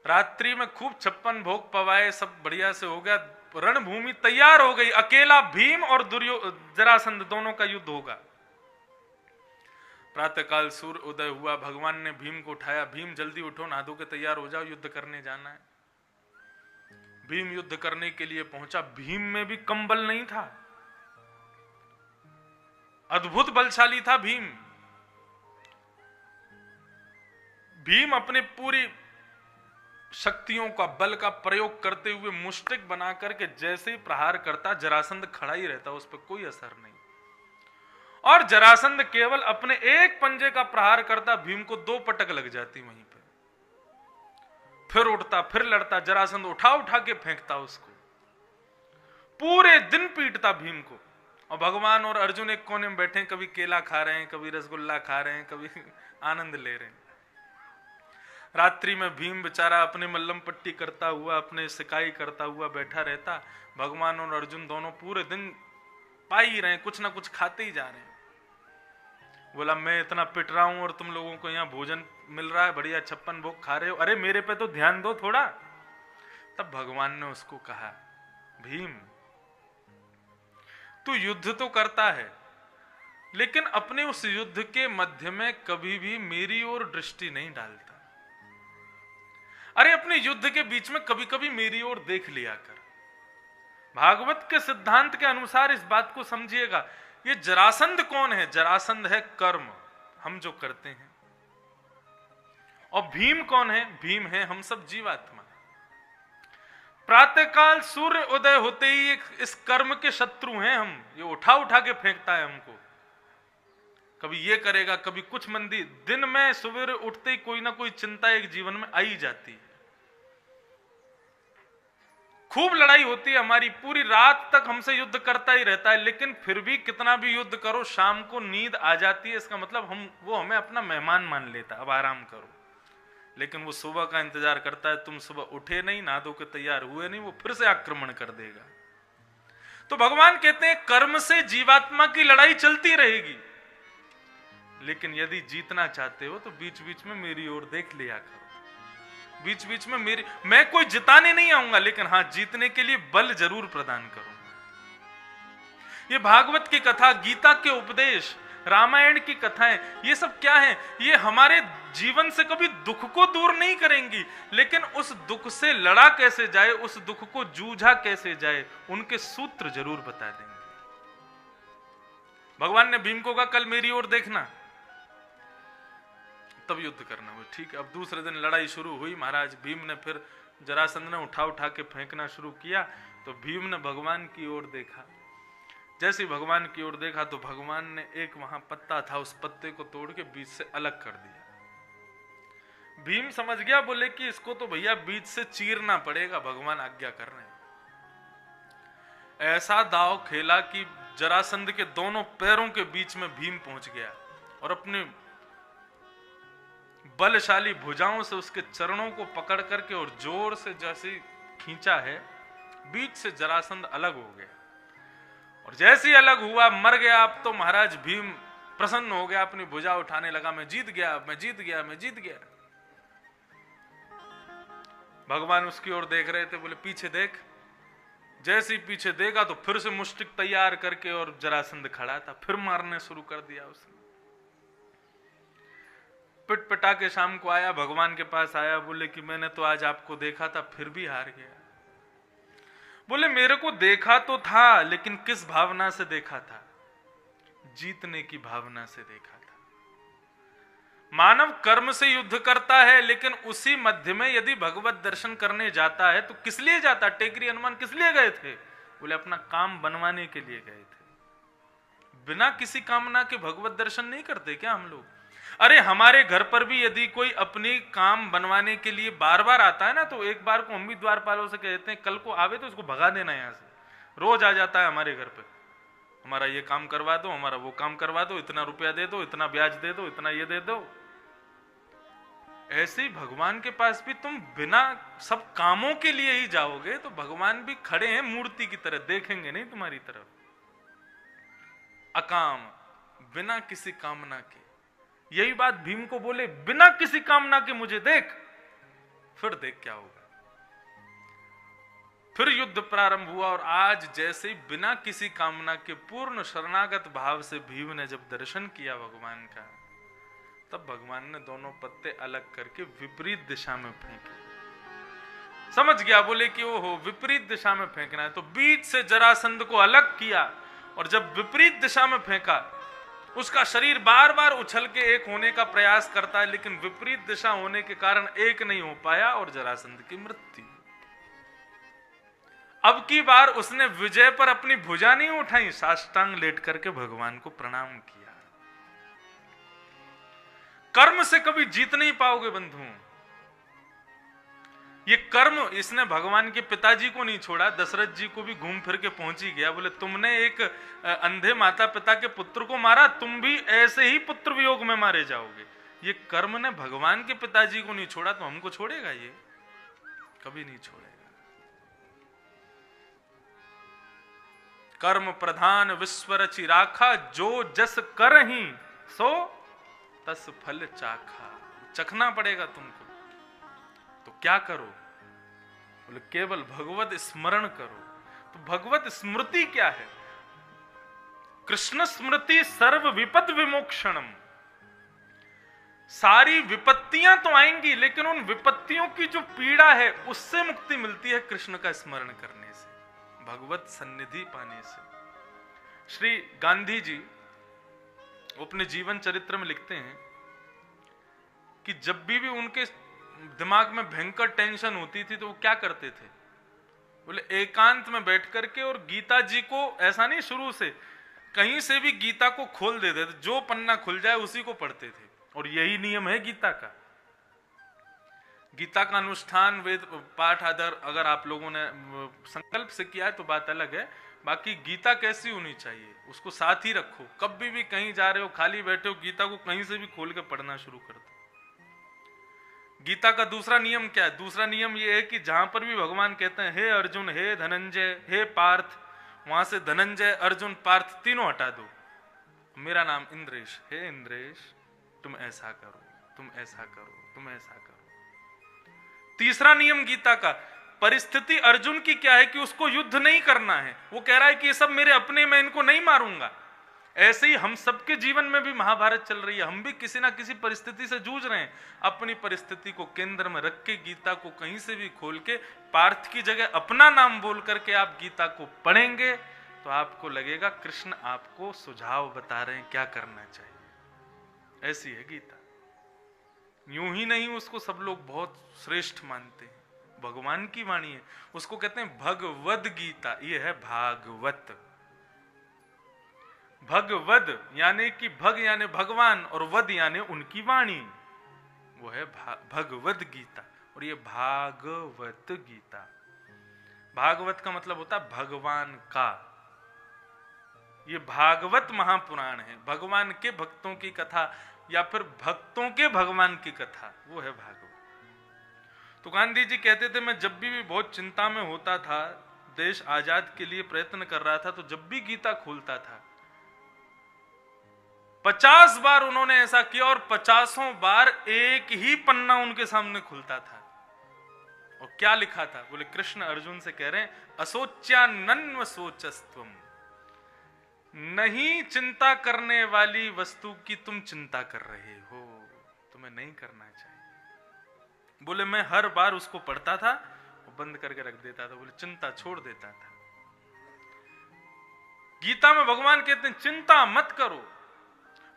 रात्रि में खूब 56 भोग पवाए, सब बढ़िया से हो गया, रणभूमि तैयार हो गई। अकेला भीम और जरासंध दोनों का युद्ध होगा। प्रातःकाल सूर्य उदय हुआ, भगवान ने भीम को उठाया, भीम जल्दी उठो, नहा धो के तैयार हो जाओ, युद्ध करने जाना है। भीम युद्ध करने के लिए पहुंचा। भीम में भी कम बल नहीं था, अद्भुत बलशाली था भीम। भीम अपने पूरी शक्तियों का, बल का प्रयोग करते हुए मुष्टिक बना करके जैसे ही प्रहार करता, जरासंध खड़ा ही रहता, उस पर कोई असर नहीं। और जरासंध केवल अपने एक पंजे का प्रहार करता, भीम को 2 पटक लग जाती वहीं पे। फिर उठता, फिर लड़ता, जरासंध उठा उठा के फेंकता उसको, पूरे दिन पीटता भीम को। और भगवान और अर्जुन एक कोने में बैठे, कभी केला खा रहे हैं, कभी रसगुल्ला खा रहे हैं, कभी आनंद ले रहे हैं। रात्रि में भीम बेचारा अपने मल्लम पट्टी करता हुआ, अपने सिकाई करता हुआ बैठा रहता। भगवान और अर्जुन दोनों पूरे दिन पा ही रहे हैं, कुछ ना कुछ खाते ही जा रहे हैं। बोला, मैं इतना पिट रहा हूं और तुम लोगों को यहाँ भोजन मिल रहा है, बढ़िया 56 भोग खा रहे हो, अरे मेरे पे तो ध्यान दो थोड़ा। तब भगवान ने उसको कहा, भीम तू युद्ध तो करता है, लेकिन अपने उस युद्ध के मध्य में कभी भी मेरी ओर दृष्टि नहीं डालता। अरे अपने युद्ध के बीच में कभी कभी मेरी ओर देख लिया कर। भागवत के सिद्धांत के अनुसार इस बात को समझिएगा, ये जरासंध कौन है? जरासंध है कर्म, हम जो करते हैं। और भीम कौन है? भीम है हम सब जीवात्मा। प्रातःकाल सूर्य उदय होते ही इस कर्म के शत्रु हैं हम। ये उठा उठा के फेंकता है हमको, कभी ये करेगा, कभी कुछ मंदी। दिन में सवेरे उठते ही कोई ना कोई चिंता एक जीवन में आई जाती है। खूब लड़ाई होती है हमारी, पूरी रात तक हमसे युद्ध करता ही रहता है, लेकिन फिर भी कितना भी युद्ध करो शाम को नींद आ जाती है। इसका मतलब वो हमें अपना मेहमान मान लेता, अब आराम करो। लेकिन वो सुबह का इंतजार करता है, तुम सुबह उठे नहीं, नहा धो के तैयार हुए नहीं, वो फिर से आक्रमण कर देगा। तो भगवान कहते हैं कर्म से जीवात्मा की लड़ाई चलती रहेगी, लेकिन यदि जीतना चाहते हो तो बीच बीच में मेरी ओर देख लिया करो। बीच बीच में मैं कोई जिताने नहीं आऊंगा, लेकिन हां जीतने के लिए बल जरूर प्रदान करूंगा। ये भागवत की कथा, गीता के उपदेश, रामायण की कथाएं, ये सब क्या है? ये हमारे जीवन से कभी दुख को दूर नहीं करेंगी, लेकिन उस दुख से लड़ा कैसे जाए, उस दुख को जूझा कैसे जाए, उनके सूत्र जरूर बता देंगे। भगवान ने भीम को कहा कल मेरी ओर देखना, तब युद्ध करना। वो ठीक है। अब दूसरे दिन लड़ाई शुरू हुई। महाराज भीम ने फिर जरासंध ने उठा उठा के फेंकना शुरू किया, तो भीम ने भगवान की ओर देखा। जैसे ही भगवान की ओर देखा तो भगवान ने एक वहां पत्ता था, उस पत्ते को तोड़ के बीच से अलग कर दिया। भीम समझ गया, बोले कि इसको तो भैया बीच से चीरना पड़ेगा, भगवान आज्ञा कर रहे हैं। ऐसा दांव खेला कि जरासंध के दोनों पैरों के बीच में भीम पहुंच गया और अपने बलशाली भुजाओं से उसके चरणों को पकड़ करके और जोर से जैसे खींचा है, बीच से जरासंध अलग हो गया। और जैसे ही अलग हुआ, मर गया। अब तो महाराज भीम प्रसन्न हो गया, अपनी भुजा उठाने लगा, मैं जीत गया, मैं जीत गया, मैं जीत गया। भगवान उसकी ओर देख रहे थे, बोले पीछे देख। जैसे ही पीछे देखा तो फिर से मुष्टिक तैयार करके और जरासंध खड़ा था, फिर मारने शुरू कर दिया उसने। पिट पिटा के शाम को आया, भगवान के पास आया, बोले कि मैंने तो आज आपको देखा था, फिर भी हार गया। बोले मेरे को देखा तो था, लेकिन किस भावना से देखा था? जीतने की भावना से देखा था। मानव कर्म से युद्ध करता है, लेकिन उसी मध्य में यदि भगवत दर्शन करने जाता है तो किस लिए जाता? टेकरी हनुमान किस लिए गए थे? बोले अपना काम बनवाने के लिए गए थे। बिना किसी कामना के भगवत दर्शन नहीं करते क्या हम लोग? अरे हमारे घर पर भी यदि कोई अपनी काम बनवाने के लिए बार बार आता है ना, तो एक बार को हम भी द्वारपालों से कहते हैं कल को आवे तो इसको भगा देना यहां से। रोज आ जाता है हमारे घर पे, हमारा ये काम करवा दो, हमारा वो काम करवा दो, इतना रुपया दे दो, इतना ब्याज दे दो, इतना ये दे दो। ऐसे ही भगवान के पास भी तुम बिना सब कामों के लिए ही जाओगे तो भगवान भी खड़े हैं मूर्ति की तरह, देखेंगे नहीं तुम्हारी तरफ। अकाम, बिना किसी कामना के। यही बात भीम को बोले, बिना किसी कामना के मुझे देख, फिर देख क्या होगा। फिर युद्ध प्रारंभ हुआ और आज जैसे ही बिना किसी कामना के पूर्ण शरणागत भाव से भीम ने जब दर्शन किया भगवान का, तब भगवान ने दोनों पत्ते अलग करके विपरीत दिशा में फेंके। समझ गया, बोले कि ओहो विपरीत दिशा में फेंकना है, तो बीच से जरासंध को अलग किया और जब विपरीत दिशा में फेंका, उसका शरीर बार बार उछल के एक होने का प्रयास करता है, लेकिन विपरीत दिशा होने के कारण एक नहीं हो पाया और जरासंध की मृत्यु। अब की बार उसने विजय पर अपनी भुजा नहीं उठाई, साष्टांग लेट करके भगवान को प्रणाम किया। कर्म से कभी जीत नहीं पाओगे बंधुओं। ये कर्म, इसने भगवान के पिताजी को नहीं छोड़ा, दशरथ जी को भी घूम फिर के पहुंच ही गया। बोले तुमने एक अंधे माता पिता के पुत्र को मारा, तुम भी ऐसे ही पुत्र वियोग में मारे जाओगे। ये कर्म ने भगवान के पिताजी को नहीं छोड़ा तो हमको छोड़ेगा? ये कभी नहीं छोड़ेगा। कर्म प्रधान विश्व रचि राखा, जो जस करहि सो तस फल चाखा। चखना पड़ेगा तुमको, तो क्या करो? बोले केवल भगवत स्मरण करो। तो भगवत स्मृति क्या है? कृष्ण स्मृति सर्व विपद विमोक्षणम। सारी विपत्तियां तो आएंगी, लेकिन उन विपत्तियों की जो पीड़ा है उससे मुक्ति मिलती है कृष्ण का स्मरण करने से, भगवत सन्निधि पाने से। श्री गांधी जी अपने जीवन चरित्र में लिखते हैं कि जब भी उनके दिमाग में भयंकर टेंशन होती थी तो वो क्या करते थे? बोले एकांत में बैठ करके और गीता जी को, ऐसा नहीं शुरू से, कहीं से भी गीता को खोल देते थे, जो पन्ना खुल जाए उसी को पढ़ते थे। और यही नियम है गीता का। गीता का अनुष्ठान वेद पाठ अगर आप लोगों ने संकल्प से किया है तो बात अलग है, बाकी गीता कैसी होनी चाहिए उसको साथ ही रखो। कभी भी कहीं जा रहे हो, खाली बैठे हो, गीता को कहीं से भी खोल के पढ़ना शुरू कर दो। गीता का दूसरा नियम क्या है? दूसरा नियम यह है कि जहां पर भी भगवान कहते हैं हे अर्जुन, हे धनंजय, हे पार्थ, वहां से धनंजय, अर्जुन, पार्थ तीनों हटा दो। मेरा नाम इंद्रेश, हे इंद्रेश तुम ऐसा करो, तुम ऐसा करो, तुम ऐसा करो। तीसरा नियम गीता का, परिस्थिति अर्जुन की क्या है कि उसको युद्ध नहीं करना है। वो कह रहा है कि ये सब मेरे अपने, मैं इनको नहीं मारूंगा, ऐसे ही हम सबके जीवन में भी महाभारत चल रही है। हम भी किसी ना किसी परिस्थिति से जूझ रहे हैं। अपनी परिस्थिति को केंद्र में रख के गीता को कहीं से भी खोल के पार्थ की जगह अपना नाम बोल करके आप गीता को पढ़ेंगे तो आपको लगेगा कृष्ण आपको सुझाव बता रहे हैं क्या करना चाहिए। ऐसी है गीता। यूं ही नहीं उसको सब लोग बहुत श्रेष्ठ मानते हैं, भगवान की वाणी है। उसको कहते हैं भगवद गीता। ये है भागवत। भगवद यानी कि भग यानी भगवान और वद यानी उनकी वाणी, वो है भगवद गीता। और ये भागवत गीता, भागवत का मतलब होता है भगवान का। ये भागवत महापुराण है, भगवान के भक्तों की कथा या फिर भक्तों के भगवान की कथा, वो है भागवत। तो गांधी जी कहते थे मैं जब भी बहुत चिंता में होता था, देश आजाद के लिए प्रयत्न कर रहा था, तो जब भी गीता खोलता था 50 बार उन्होंने ऐसा किया और 50 बार एक ही पन्ना उनके सामने खुलता था। और क्या लिखा था? बोले कृष्ण अर्जुन से कह रहे हैं असोच्यानन्व सोचस्त्वम, नहीं चिंता करने वाली वस्तु की तुम चिंता कर रहे हो, तुम्हें नहीं करना चाहिए। बोले मैं हर बार उसको पढ़ता था और बंद करके रख देता था। बोले चिंता छोड़ देता था। गीता में भगवान कहते हैं चिंता मत करो,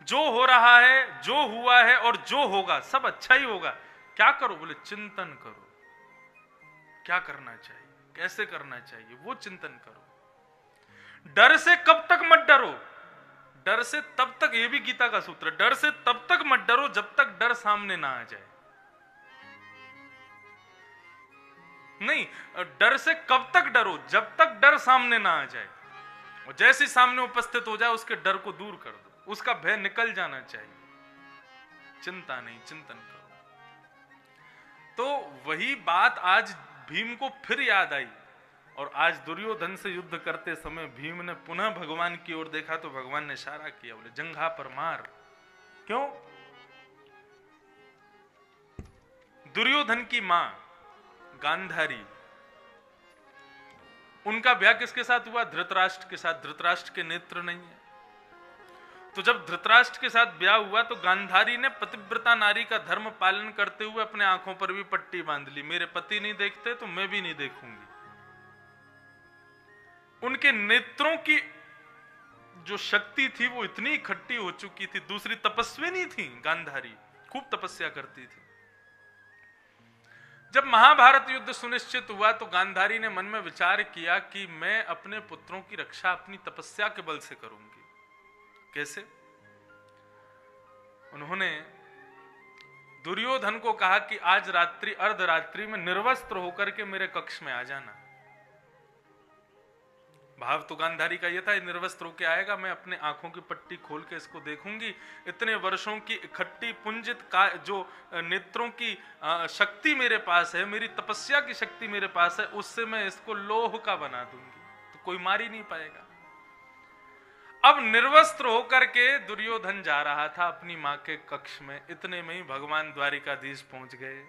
जो हो रहा है, जो हुआ है और जो होगा सब अच्छा ही होगा। क्या करो? बोले चिंतन करो, क्या करना चाहिए, कैसे करना चाहिए, वो चिंतन करो। डर से कब तक मत डरो, डर से तब तक, ये भी गीता का सूत्र, डर से तब तक मत डरो जब तक डर सामने ना आ जाए। नहीं, डर से कब तक डरो जब तक डर सामने ना आ जाए, और जैसे ही सामने उपस्थित हो जाए उसके डर को दूर कर दो, उसका भय निकल जाना चाहिए। चिंता नहीं, चिंतन करो। तो वही बात आज भीम को फिर याद आई, और आज दुर्योधन से युद्ध करते समय भीम ने पुनः भगवान की ओर देखा तो भगवान ने इशारा किया, बोले जंघा पर मार। क्यों? दुर्योधन की मां गांधारी, उनका ब्याह किसके साथ हुआ? धृतराष्ट्र के साथ। धृतराष्ट्र के नेत्र नहीं है, तो जब धृतराष्ट्र के साथ ब्याह हुआ तो गांधारी ने पतिव्रता नारी का धर्म पालन करते हुए अपने आंखों पर भी पट्टी बांध ली, मेरे पति नहीं देखते तो मैं भी नहीं देखूंगी। उनके नेत्रों की जो शक्ति थी वो इतनी इकट्ठी हो चुकी थी। दूसरी तपस्विनी थी गांधारी, खूब तपस्या करती थी। जब महाभारत युद्ध सुनिश्चित हुआ तो गांधारी ने मन में विचार किया कि मैं अपने पुत्रों की रक्षा अपनी तपस्या के बल से करूंगी। कैसे? उन्होंने दुर्योधन को कहा कि आज रात्रि अर्धरात्रि में निर्वस्त्र होकर के मेरे कक्ष में आ जाना। भाव तो गांधारी का यह था, निर्वस्त्र होकर आएगा, मैं अपने आंखों की पट्टी खोल के इसको देखूंगी। इतने वर्षों की इकट्ठी पुंजित का जो नेत्रों की शक्ति मेरे पास है, मेरी तपस्या की शक्ति मेरे पास है, उससे मैं इसको लोह का बना दूंगी, तो कोई मार ही नहीं पाएगा। अब निर्वस्त्र होकर के दुर्योधन जा रहा था अपनी मां के कक्ष में, इतने में ही भगवान द्वारिकाधीश पहुंच गए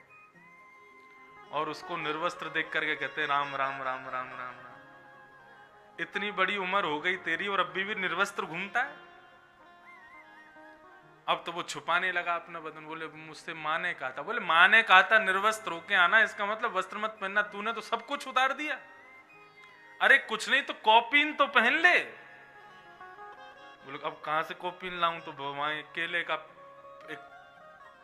और उसको निर्वस्त्र देख करके कहते राम राम राम राम राम राम, इतनी बड़ी उम्र हो गई तेरी और अभी भी निर्वस्त्र घूमता है। अब तो वो छुपाने लगा अपना बदन। बोले मुझसे मां ने कहा था। बोले मां ने कहा था निर्वस्त्र होके आना, इसका मतलब वस्त्र मत पहनना, तूने तो सब कुछ उतार दिया। अरे कुछ नहीं तो कॉपीन तो पहन ले। बोले अब कहां से कॉपीन लाऊं? तो वहां केले का एक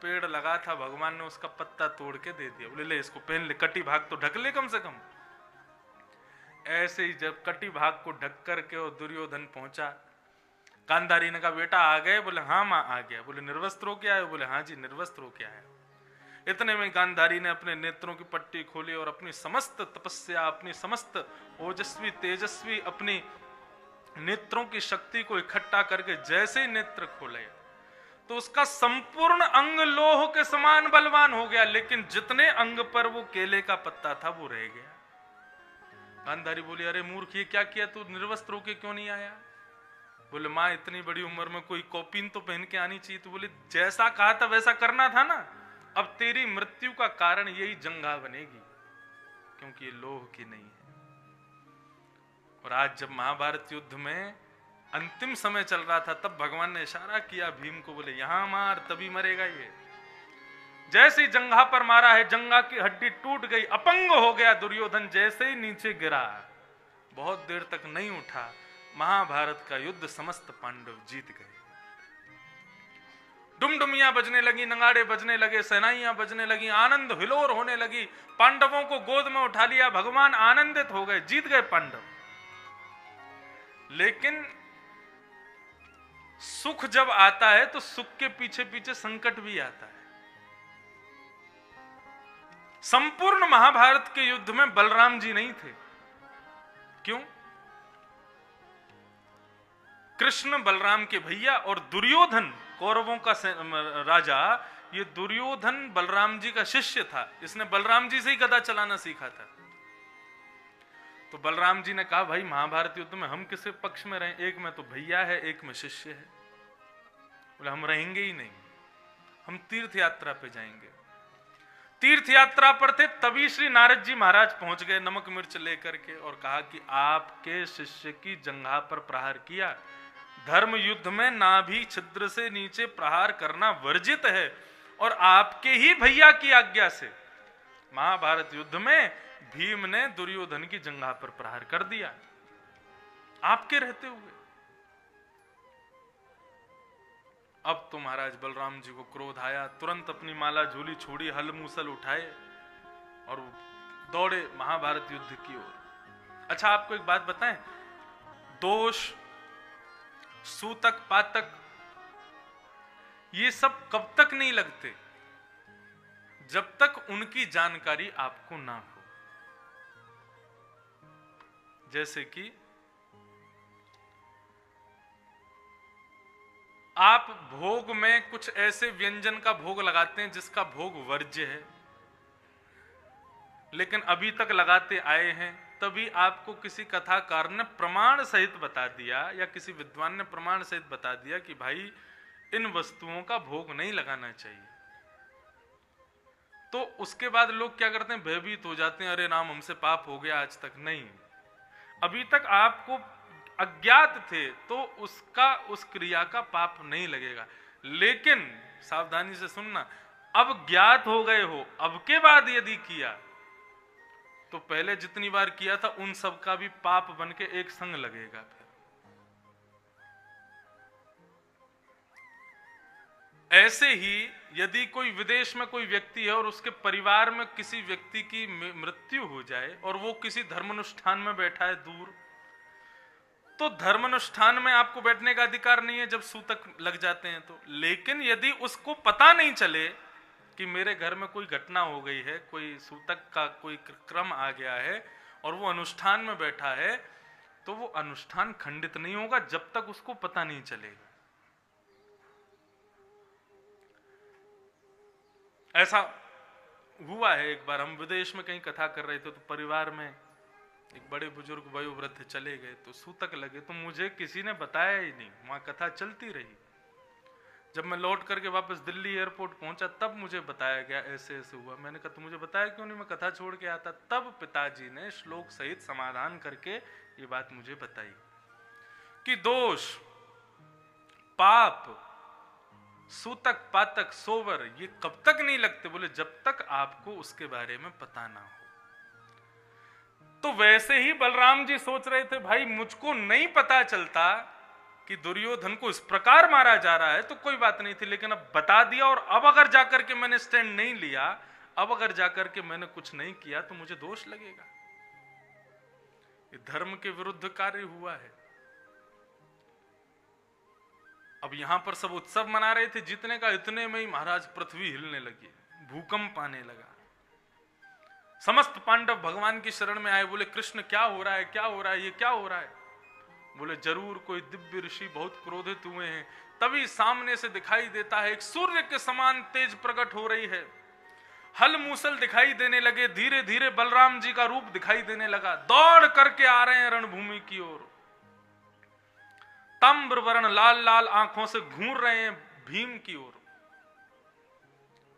पेड़ लगा था, भगवान ने उसका पत्ता तोड़ के दे दिया। बोले ले इसको पहन ले, कटी भाग तो ढक ले कम से कम। ऐसे ही जब कटी भाग को ढक करके और दुर्योधन पहुंचा, गांधारी ने कहा बेटा आ गए? बोले हाँ मां आ गया। बोले निर्वस्त्र हो क्या आए? बोले हाँ जी निर्वस्त्र हो क्या आया। इतने में गांधारी ने अपने नेत्रों की पट्टी खोली और अपनी समस्त तपस्या, अपनी समस्त ओजस्वी तेजस्वी अपनी नेत्रों की शक्ति को इकट्ठा करके जैसे ही नेत्र खोले तो उसका संपूर्ण अंग लोह के समान बलवान हो गया, लेकिन जितने अंग पर वो केले का पत्ता था वो रह गया। गांधारी बोली अरे मूर्ख, ये क्या किया तू? निर्वस्त्र होके क्यों नहीं आया? बोले माँ इतनी बड़ी उम्र में कोई कॉपीन तो पहन के आनी चाहिए। तो बोले जैसा कहा था वैसा करना था ना। अब तेरी मृत्यु का कारण यही जंघा बनेगी, क्योंकि ये लोह की नहीं है। और आज जब महाभारत युद्ध में अंतिम समय चल रहा था, तब भगवान ने इशारा किया भीम को, बोले यहां मार तभी मरेगा ये। जैसे ही जंघा पर मारा है, जंघा की हड्डी टूट गई, अपंग हो गया दुर्योधन, जैसे ही नीचे गिरा बहुत देर तक नहीं उठा। महाभारत का युद्ध समस्त पांडव जीत गए। डुमडुमियां बजने लगी, नगाड़े बजने लगे, सेनाइयां बजने लगी, आनंद हिलोर होने लगी। पांडवों को गोद में उठा लिया, भगवान आनंदित हो गए, जीत गए पांडव। लेकिन सुख जब आता है तो सुख के पीछे पीछे संकट भी आता है। संपूर्ण महाभारत के युद्ध में बलराम जी नहीं थे। क्यों? कृष्ण बलराम के भैया और दुर्योधन कौरवों का राजा, ये दुर्योधन बलराम जी का शिष्य था। इसने बलराम जी से ही गदा चलाना सीखा था। तो बलराम जी ने कहा भाई महाभारत युद्ध में हम किसके पक्ष में रहें? एक में तो भैया है, एक में शिष्य है। बोले हम रहेंगे ही नहीं, हम तीर्थ यात्रा पे जाएंगे। तीर्थ यात्रा पर थे, तभी श्री नारद जी महाराज पहुंच गए नमक मिर्च लेकर के और कहा कि आपके शिष्य की जंघा पर प्रहार किया। धर्म युद्ध में नाभि छिद्र से नीचे प्रहार करना वर्जित है, और आपके ही भैया की आज्ञा से महाभारत युद्ध में भीम ने दुर्योधन की जंघा पर प्रहार कर दिया, आपके रहते हुए। अब तो महाराज बलराम जी को क्रोध आया, तुरंत अपनी माला झोली छोड़ी, हल मूसल उठाए और दौड़े महाभारत युद्ध की ओर। अच्छा आपको एक बात बताएं, दोष, सूतक, पातक, ये सब कब तक नहीं लगते? जब तक उनकी जानकारी आपको ना हो। जैसे कि आप भोग में कुछ ऐसे व्यंजन का भोग लगाते हैं जिसका भोग वर्ज्य है, लेकिन अभी तक लगाते आए हैं, तभी आपको किसी कथाकार ने प्रमाण सहित बता दिया या किसी विद्वान ने प्रमाण सहित बता दिया कि भाई इन वस्तुओं का भोग नहीं लगाना चाहिए। तो उसके बाद लोग क्या करते हैं? भयभीत हो जाते हैं, अरे राम हमसे पाप हो गया। आज तक नहीं, अभी तक आपको अज्ञात थे तो उसका, उस क्रिया का पाप नहीं लगेगा। लेकिन सावधानी से सुनना, अब ज्ञात हो गए हो, अब के बाद यदि किया तो पहले जितनी बार किया था उन सब का भी पाप बन के एक संग लगेगा। फिर ऐसे ही यदि कोई विदेश में कोई व्यक्ति है और उसके परिवार में किसी व्यक्ति की मृत्यु हो जाए और वो किसी धर्मानुष्ठान में बैठा है दूर, तो धर्मानुष्ठान में आपको बैठने का अधिकार नहीं है जब सूतक लग जाते हैं तो। लेकिन यदि उसको पता नहीं चले कि मेरे घर में कोई घटना हो गई है, कोई सूतक का कोई क्रम आ गया है और वो अनुष्ठान में बैठा है, तो वो अनुष्ठान खंडित नहीं होगा जब तक उसको पता नहीं चलेगा। ऐसा हुआ है, एक बार हम विदेश में कहीं कथा कर रहे थे तो परिवार में एक बड़े बुजुर्ग वयोवृद्ध चले गए, तो सूतक लगे, तो मुझे किसी ने बताया ही नहीं, वहां कथा चलती रही। जब मैं लौट करके वापस दिल्ली एयरपोर्ट पहुंचा तब मुझे बताया गया ऐसे ऐसे हुआ। मैंने कहा तो मुझे बताया क्यों नहीं, मैं कथा छोड़ के आता। तब पिताजी ने श्लोक सहित समाधान करके ये बात मुझे बताई कि दोष, पाप, सूतक, पातक, सोवर ये कब तक नहीं लगते? बोले जब तक आपको उसके बारे में पता ना हो। तो वैसे ही बलराम जी सोच रहे थे भाई मुझको नहीं पता चलता कि दुर्योधन को इस प्रकार मारा जा रहा है तो कोई बात नहीं थी, लेकिन अब बता दिया और अब अगर जाकर के मैंने स्टैंड नहीं लिया, अब अगर जाकर के मैंने कुछ नहीं किया तो मुझे दोष लगेगा। ये धर्म के विरुद्ध कार्य हुआ है। अब यहां पर सब उत्सव मना रहे थे जीतने का, इतने में ही महाराज पृथ्वी हिलने लगी, भूकंप आने लगा। समस्त पांडव भगवान की शरण में आए, बोले कृष्ण क्या हो रहा है, क्या हो रहा है, ये क्या हो रहा है? बोले जरूर कोई दिव्य ऋषि बहुत क्रोधित हुए हैं। तभी सामने से दिखाई देता है एक सूर्य के समान तेज प्रकट हो रही है, हल मूसल दिखाई देने लगे, धीरे धीरे बलराम जी का रूप दिखाई देने लगा, दौड़ करके आ रहे हैं रणभूमि की ओर, ताम्र वर्ण लाल लाल आंखों से घूर रहे हैं भीम की ओर।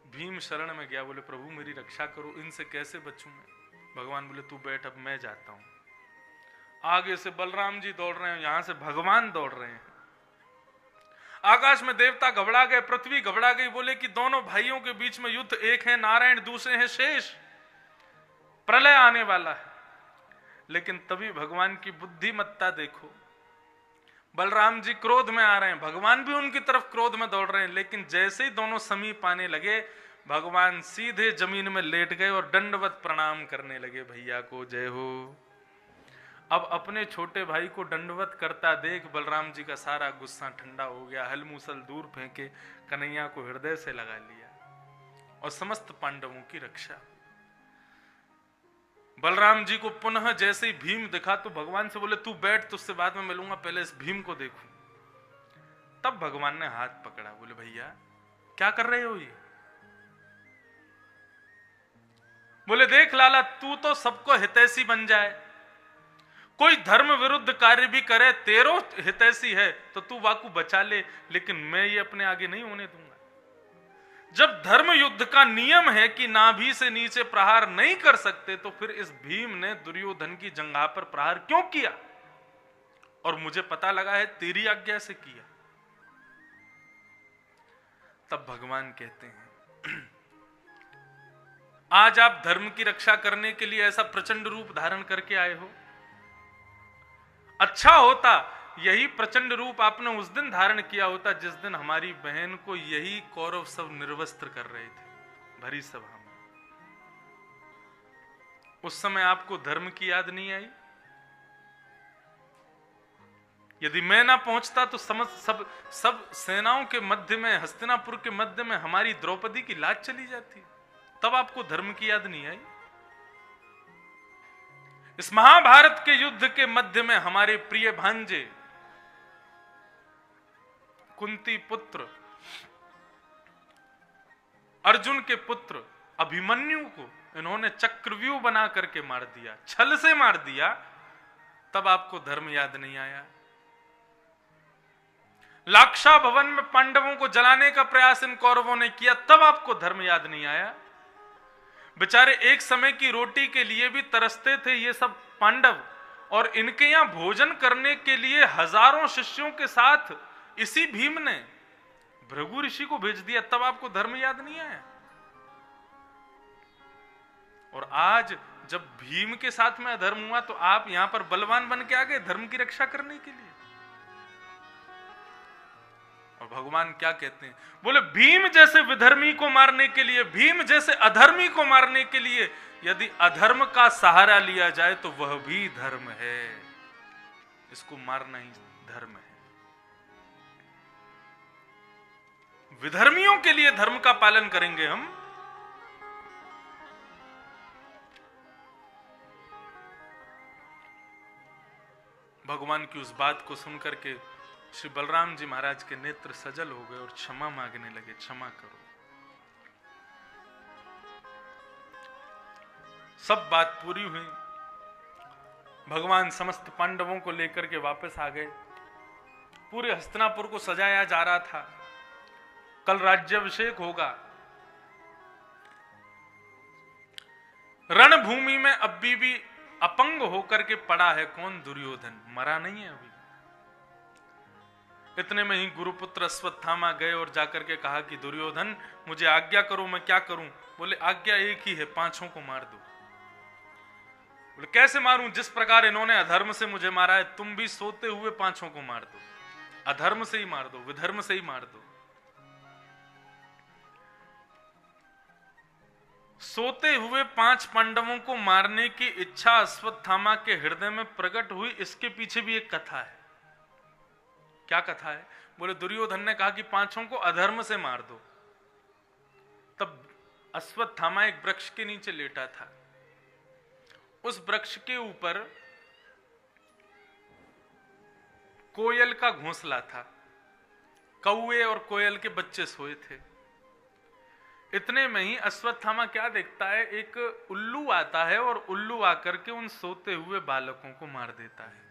भीम शरण में गया, बोले प्रभु मेरी रक्षा करो, इनसे कैसे बचूं मैं? भगवान बोले तू बैठ, अब मैं जाता हूं। आगे से बलराम जी दौड़ रहे हैं, यहां से भगवान दौड़ रहे हैं। आकाश में देवता घबरा गए, पृथ्वी घबरा गई, बोले कि दोनों भाइयों के बीच में युद्ध, एक है नारायण, दूसरे हैं शेष, प्रलय आने वाला है। लेकिन तभी भगवान की बुद्धिमत्ता देखो, बलराम जी क्रोध में आ रहे हैं, भगवान भी उनकी तरफ क्रोध में दौड़ रहे हैं, लेकिन जैसे ही दोनों समीप आने लगे, भगवान सीधे जमीन में लेट गए और दंडवत प्रणाम करने लगे, भैया को जय हो। अब अपने छोटे भाई को दंडवत करता देख बलराम जी का सारा गुस्सा ठंडा हो गया, हल मूसल दूर फेंके, कन्हैया को हृदय से लगा लिया और समस्त पांडवों की रक्षा। बलराम जी को पुनः जैसे ही भीम दिखा तो भगवान से बोले, तू बैठ, तुझसे बाद में मिलूंगा, पहले इस भीम को देखूं। तब भगवान ने हाथ पकड़ा, बोले भैया क्या कर रहे हो ये? बोले देख लाला, तू तो सबको हितैषी बन जाए, कोई धर्म विरुद्ध कार्य भी करे, तेरो हितैषी है तो तू वाकू बचा ले, लेकिन मैं ये अपने आगे नहीं होने दूंगा। जब धर्म युद्ध का नियम है कि नाभि से नीचे प्रहार नहीं कर सकते, तो फिर इस भीम ने दुर्योधन की जंघा पर प्रहार क्यों किया? और मुझे पता लगा है तेरी आज्ञा से किया। तब भगवान कहते हैं, आज आप धर्म की रक्षा करने के लिए ऐसा प्रचंड रूप धारण करके आए हो। अच्छा होता यही प्रचंड रूप आपने उस दिन धारण किया होता जिस दिन हमारी बहन को यही कौरव सब निर्वस्त्र कर रहे थे भरी सभा में। उस समय आपको धर्म की याद नहीं आई? यदि मैं ना पहुंचता तो सब सेनाओं के मध्य में, हस्तिनापुर के मध्य में हमारी द्रौपदी की लाज चली जाती। तब आपको धर्म की याद नहीं आई? इस महाभारत के युद्ध के मध्य में हमारे प्रिय भांजे कुंती पुत्र अर्जुन के पुत्र अभिमन्यु को इन्होंने चक्रव्यूह बना करके मार दिया, छल से मार दिया। तब आपको धर्म याद नहीं आया? लाक्षा भवन में पांडवों को जलाने का प्रयास इन कौरवों ने किया, तब आपको धर्म याद नहीं आया? बेचारे एक समय की रोटी के लिए भी तरसते थे ये सब पांडव, और इनके यहां भोजन करने के लिए हजारों शिष्यों के साथ इसी भीम ने भृगु ऋषि को भेज दिया, तब आपको धर्म याद नहीं आया? और आज जब भीम के साथ में अधर्म हुआ तो आप यहां पर बलवान बन के आ गए धर्म की रक्षा करने के लिए। और भगवान क्या कहते हैं? बोले भीम जैसे विधर्मी को मारने के लिए, भीम जैसे अधर्मी को मारने के लिए यदि अधर्म का सहारा लिया जाए तो वह भी धर्म है। इसको मारना ही धर्म है। विधर्मियों के लिए धर्म का पालन करेंगे हम। भगवान की उस बात को सुनकर के श्री बलराम जी महाराज के नेत्र सजल हो गए और क्षमा मांगने लगे, क्षमा करो। सब बात पूरी हुई। भगवान समस्त पांडवों को लेकर के वापस आ गए। पूरे हस्तिनापुर को सजाया जा रहा था, कल राज्याभिषेक होगा। रणभूमि में अभी भी अपंग होकर के पड़ा है कौन? दुर्योधन। मरा नहीं है अभी। इतने में ही गुरुपुत्र अश्वत्थामा गए और जाकर के कहा कि दुर्योधन मुझे आज्ञा करो, मैं क्या करूं? बोले आज्ञा एक ही है, पांचों को मार दो। बोले कैसे मारूं? जिस प्रकार इन्होंने अधर्म से मुझे मारा है, तुम भी सोते हुए पांचों को मार दो। अधर्म से ही मार दो, विधर्म से ही मार दो। सोते हुए 5 पांडवों को मारने की इच्छा अश्वत्थामा के हृदय में प्रकट हुई। इसके पीछे भी एक कथा है। क्या कथा है? बोले दुर्योधन ने कहा कि 5 को अधर्म से मार दो। तब अश्वत्थामा एक वृक्ष के नीचे लेटा था। उस वृक्ष के ऊपर कोयल का घोंसला था, कौवे और कोयल के बच्चे सोए थे। इतने में ही अश्वत्थामा क्या देखता है? एक उल्लू आता है और उल्लू आकर के उन सोते हुए बालकों को मार देता है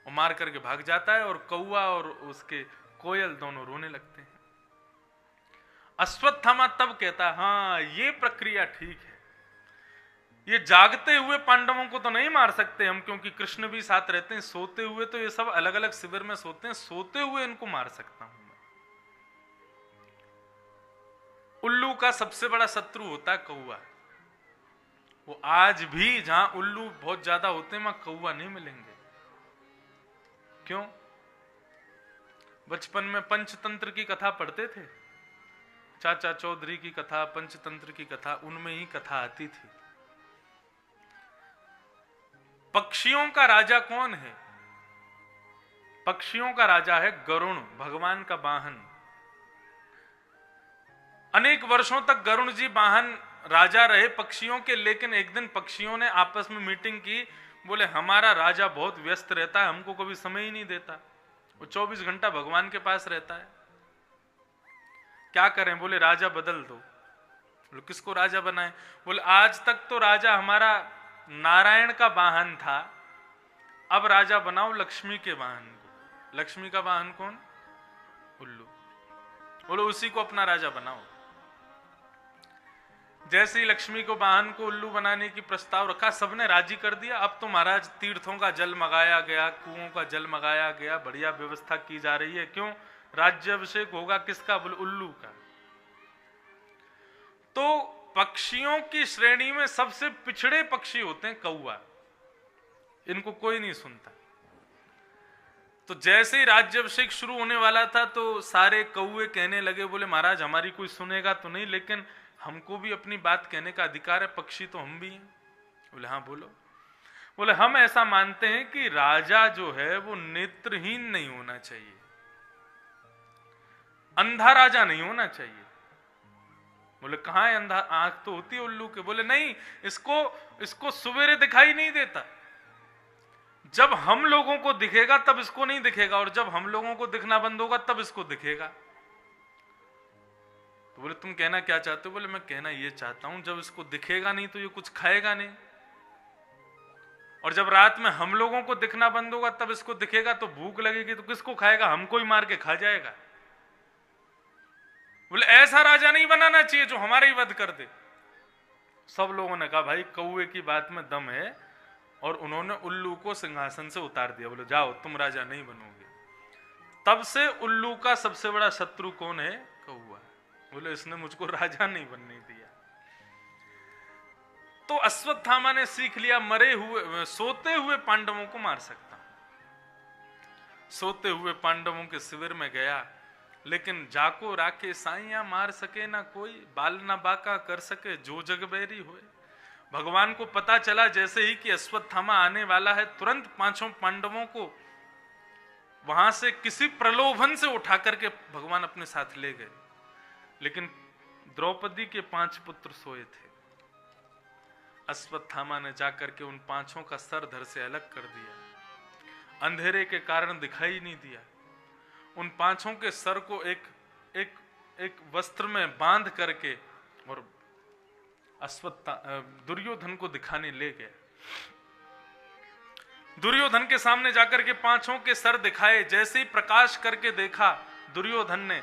और मार करके भाग जाता है, और कौवा और उसके कोयल दोनों रोने लगते हैं। अश्वत्थामा तब कहता है हाँ ये प्रक्रिया ठीक है, ये जागते हुए पांडवों को तो नहीं मार सकते हम, क्योंकि कृष्ण भी साथ रहते हैं। सोते हुए तो ये सब अलग अलग शिविर में सोते हैं, सोते हुए इनको मार सकता हूं मैं। उल्लू का सबसे बड़ा शत्रु होता है कौवा। वो आज भी जहां उल्लू बहुत ज्यादा होते हैं वहां कौवा नहीं मिलेंगे। क्यों? बचपन में पंचतंत्र की कथा पढ़ते थे, चाचा चौधरी की कथा, पंचतंत्र की कथा, उनमें ही कथा आती थी। पक्षियों का राजा कौन है? पक्षियों का राजा है गरुण, भगवान का वाहन। अनेक वर्षों तक गरुण जी वाहन राजा रहे पक्षियों के, लेकिन एक दिन पक्षियों ने आपस में मीटिंग की, बोले हमारा राजा बहुत व्यस्त रहता है, हमको कभी समय ही नहीं देता, वो 24 घंटा भगवान के पास रहता है, क्या करें? बोले राजा बदल दो। बोले किसको राजा बनाए? बोले आज तक तो राजा हमारा नारायण का वाहन था, अब राजा बनाओ लक्ष्मी के वाहन को। लक्ष्मी का वाहन कौन? उल्लू। बोलो उसी को अपना राजा बनाओ। जैसे ही लक्ष्मी को वाहन को उल्लू बनाने की प्रस्ताव रखा, सबने राजी कर दिया। अब तो महाराज तीर्थों का जल मंगाया गया, कुओं का जल मंगाया गया, बढ़िया व्यवस्था की जा रही है। क्यों? राज्याभिषेक होगा किसका? बोले उल्लू का। तो पक्षियों की श्रेणी में सबसे पिछड़े पक्षी होते हैं कौवा, इनको कोई नहीं सुनता। तो जैसे ही राज्याभिषेक शुरू होने वाला था तो सारे कौवे कहने लगे, बोले महाराज हमारी कोई सुनेगा तो नहीं, लेकिन हमको भी अपनी बात कहने का अधिकार है, पक्षी तो हम भी हैं। बोले हाँ बोलो। बोले हम ऐसा मानते हैं कि राजा जो है वो नेत्रहीन नहीं होना चाहिए, अंधा राजा नहीं होना चाहिए। बोले कहां है अंधा? आंख तो होती है उल्लू के। बोले नहीं, इसको सवेरे दिखाई नहीं देता, जब हम लोगों को दिखेगा तब इसको नहीं दिखेगा, और जब हम लोगों को दिखना बंद होगा तब इसको दिखेगा। तो बोले तुम कहना क्या चाहते हो? बोले मैं कहना ये चाहता हूं, जब इसको दिखेगा नहीं तो ये कुछ खाएगा नहीं, और जब रात में हम लोगों को दिखना बंद होगा तब इसको दिखेगा, तो भूख लगेगी तो किसको खाएगा? हमको ही मार के खा जाएगा। बोले ऐसा राजा नहीं बनाना चाहिए जो हमारा ही वध कर दे। सब लोगों ने कहा भाई कौवे की बात में दम है, और उन्होंने उल्लू को सिंहासन से उतार दिया। बोले जाओ तुम राजा नहीं बनोगे। तब से उल्लू का सबसे बड़ा शत्रु कौन है? कौवा। बोले इसने मुझको राजा नहीं बनने दिया। तो अश्वत्थामा ने सीख लिया, सोते हुए पांडवों को मार सकता हूं। सोते हुए पांडवों के शिविर में गया, लेकिन जाको राखे साइया मार सके ना कोई, बाल ना बाका कर सके जो जगबैरी होए। भगवान को पता चला जैसे ही कि अश्वत्थामा आने वाला है, तुरंत पांचों पांडवों को वहां से किसी प्रलोभन से उठा करके भगवान अपने साथ ले गए। लेकिन द्रौपदी के 5 पुत्र सोए थे। अश्वत्थामा ने जाकर के उन 5 का सर धड़ से अलग कर दिया, अंधेरे के कारण दिखाई नहीं दिया। उन 5 के सर को एक वस्त्र में बांध करके और दुर्योधन को दिखाने ले गए। दुर्योधन के सामने जाकर के 5 के सर दिखाए। जैसे ही प्रकाश करके देखा दुर्योधन ने,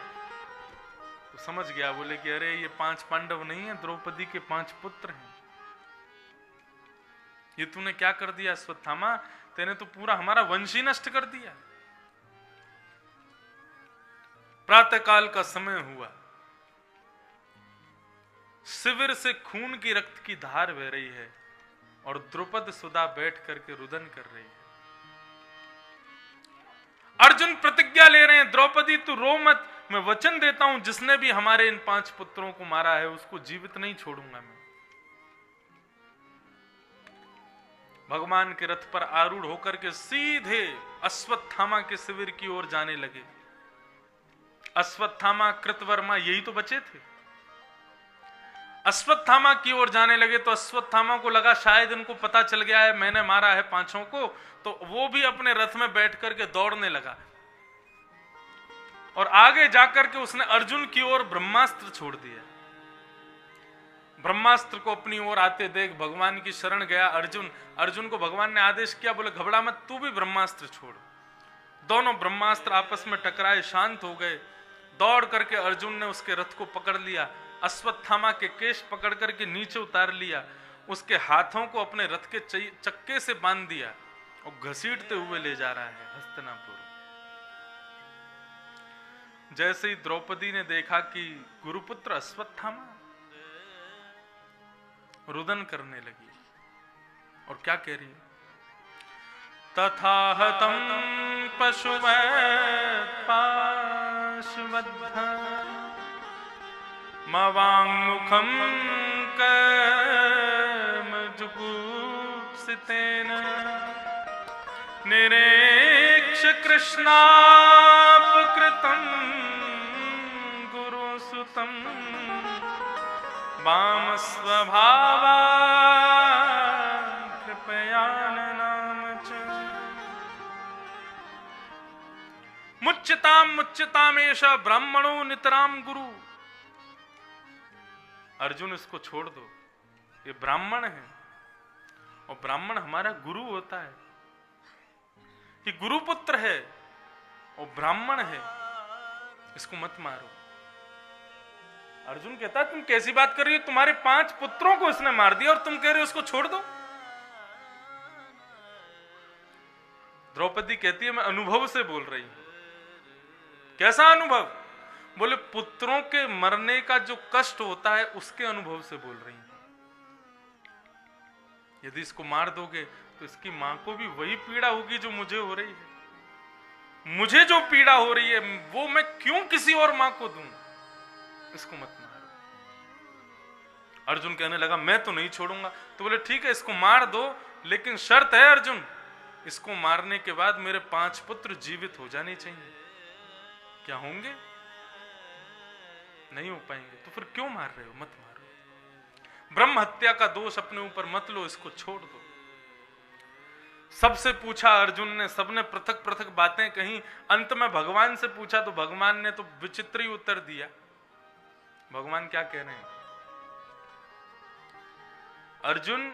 तो समझ गया, बोले कि अरे ये 5 पांडव नहीं है, द्रौपदी के 5 पुत्र हैं। ये तूने क्या कर दिया अश्वत्थामा? तेने तो पूरा हमारा वंश ही नष्ट कर दिया। प्रातःकाल का समय हुआ, शिविर से खून की रक्त की धार बह रही है, और द्रुपद सुधा बैठ करके रुदन कर रही है। अर्जुन प्रतिज्ञा ले रहे हैं, द्रौपदी तू रो मत, मैं वचन देता हूं जिसने भी हमारे इन 5 पुत्रों को मारा है उसको जीवित नहीं छोड़ूंगा मैं। भगवान के रथ पर आरूढ़ होकर के सीधे अश्वत्थामा के शिविर की ओर जाने लगे। अश्वत्थामा, कृतवर्मा यही तो बचे थे। अश्वत्थामा की ओर जाने लगे तो अश्वत्थामा को लगा शायद इनको पता चल गया है मैंने मारा है 5 को, तो वो भी अपने रथ में बैठ करके दौड़ने लगा, और आगे जाकर के उसने अर्जुन की ओर ब्रह्मास्त्र छोड़ दिया। ब्रह्मास्त्र को अपनी ओर आते देख भगवान की शरण गया अर्जुन को भगवान ने आदेश किया, बोले घबरा मत, तू भी ब्रह्मास्त्र छोड़। दोनों ब्रह्मास्त्र आपस में टकराए, शांत हो गए। दौड़ करके अर्जुन ने उसके रथ को पकड़ लिया, अश्वत्थामा के केश पकड़ करके नीचे उतार लिया, उसके हाथों को अपने रथ के चक्के से बांध दिया और घसीटते हुए ले जा रहा है हस्तिनापुर। जैसे ही द्रौपदी ने देखा कि गुरुपुत्र अश्वत्थामा रुदन करने लगी और क्या कह रही है, तथा हतम पशुवत् पाशवद्ध मवाङ्मुखं कर्मजुगुप्सितेन निरेक्ष्य कृष्णापकृतं गुरुसुतं वामस्वभावा कृपयाननाम च। मुच्यताम मुच्यतामेष ब्राह्मणो नितराम गुरु। अर्जुन इसको छोड़ दो, ये ब्राह्मण है और ब्राह्मण हमारा गुरु होता है, ये गुरुपुत्र है और ब्राह्मण है, इसको मत मारो। अर्जुन कहता है तुम कैसी बात कर रही हो, तुम्हारे 5 पुत्रों को इसने मार दिया और तुम कह रहे हो उसको छोड़ दो। द्रौपदी कहती है मैं अनुभव से बोल रही हूं। कैसा अनुभव? बोले पुत्रों के मरने का जो कष्ट होता है उसके अनुभव से बोल रही हूं। यदि इसको मार दोगे तो इसकी मां को भी वही पीड़ा होगी जो मुझे हो रही है। मुझे जो पीड़ा हो रही है वो मैं क्यों किसी और मां को दूं? इसको मत मारो। अर्जुन कहने लगा मैं तो नहीं छोड़ूंगा। तो बोले ठीक है इसको मार दो, लेकिन शर्त है अर्जुन, इसको मारने के बाद मेरे 5 पुत्र जीवित हो जाने चाहिए। क्या होंगे? नहीं हो पाएंगे। तो फिर क्यों मार रहे हो? मत मारो। ब्रह्म हत्या का दोष अपने ऊपर मत लो, इसको छोड़ दो। सबसे पूछा अर्जुन ने, सबने पृथक पृथक बातें कही। अंत में भगवान से पूछा तो भगवान ने तो विचित्र ही उत्तर दिया। भगवान क्या कह रहे हैं? अर्जुन,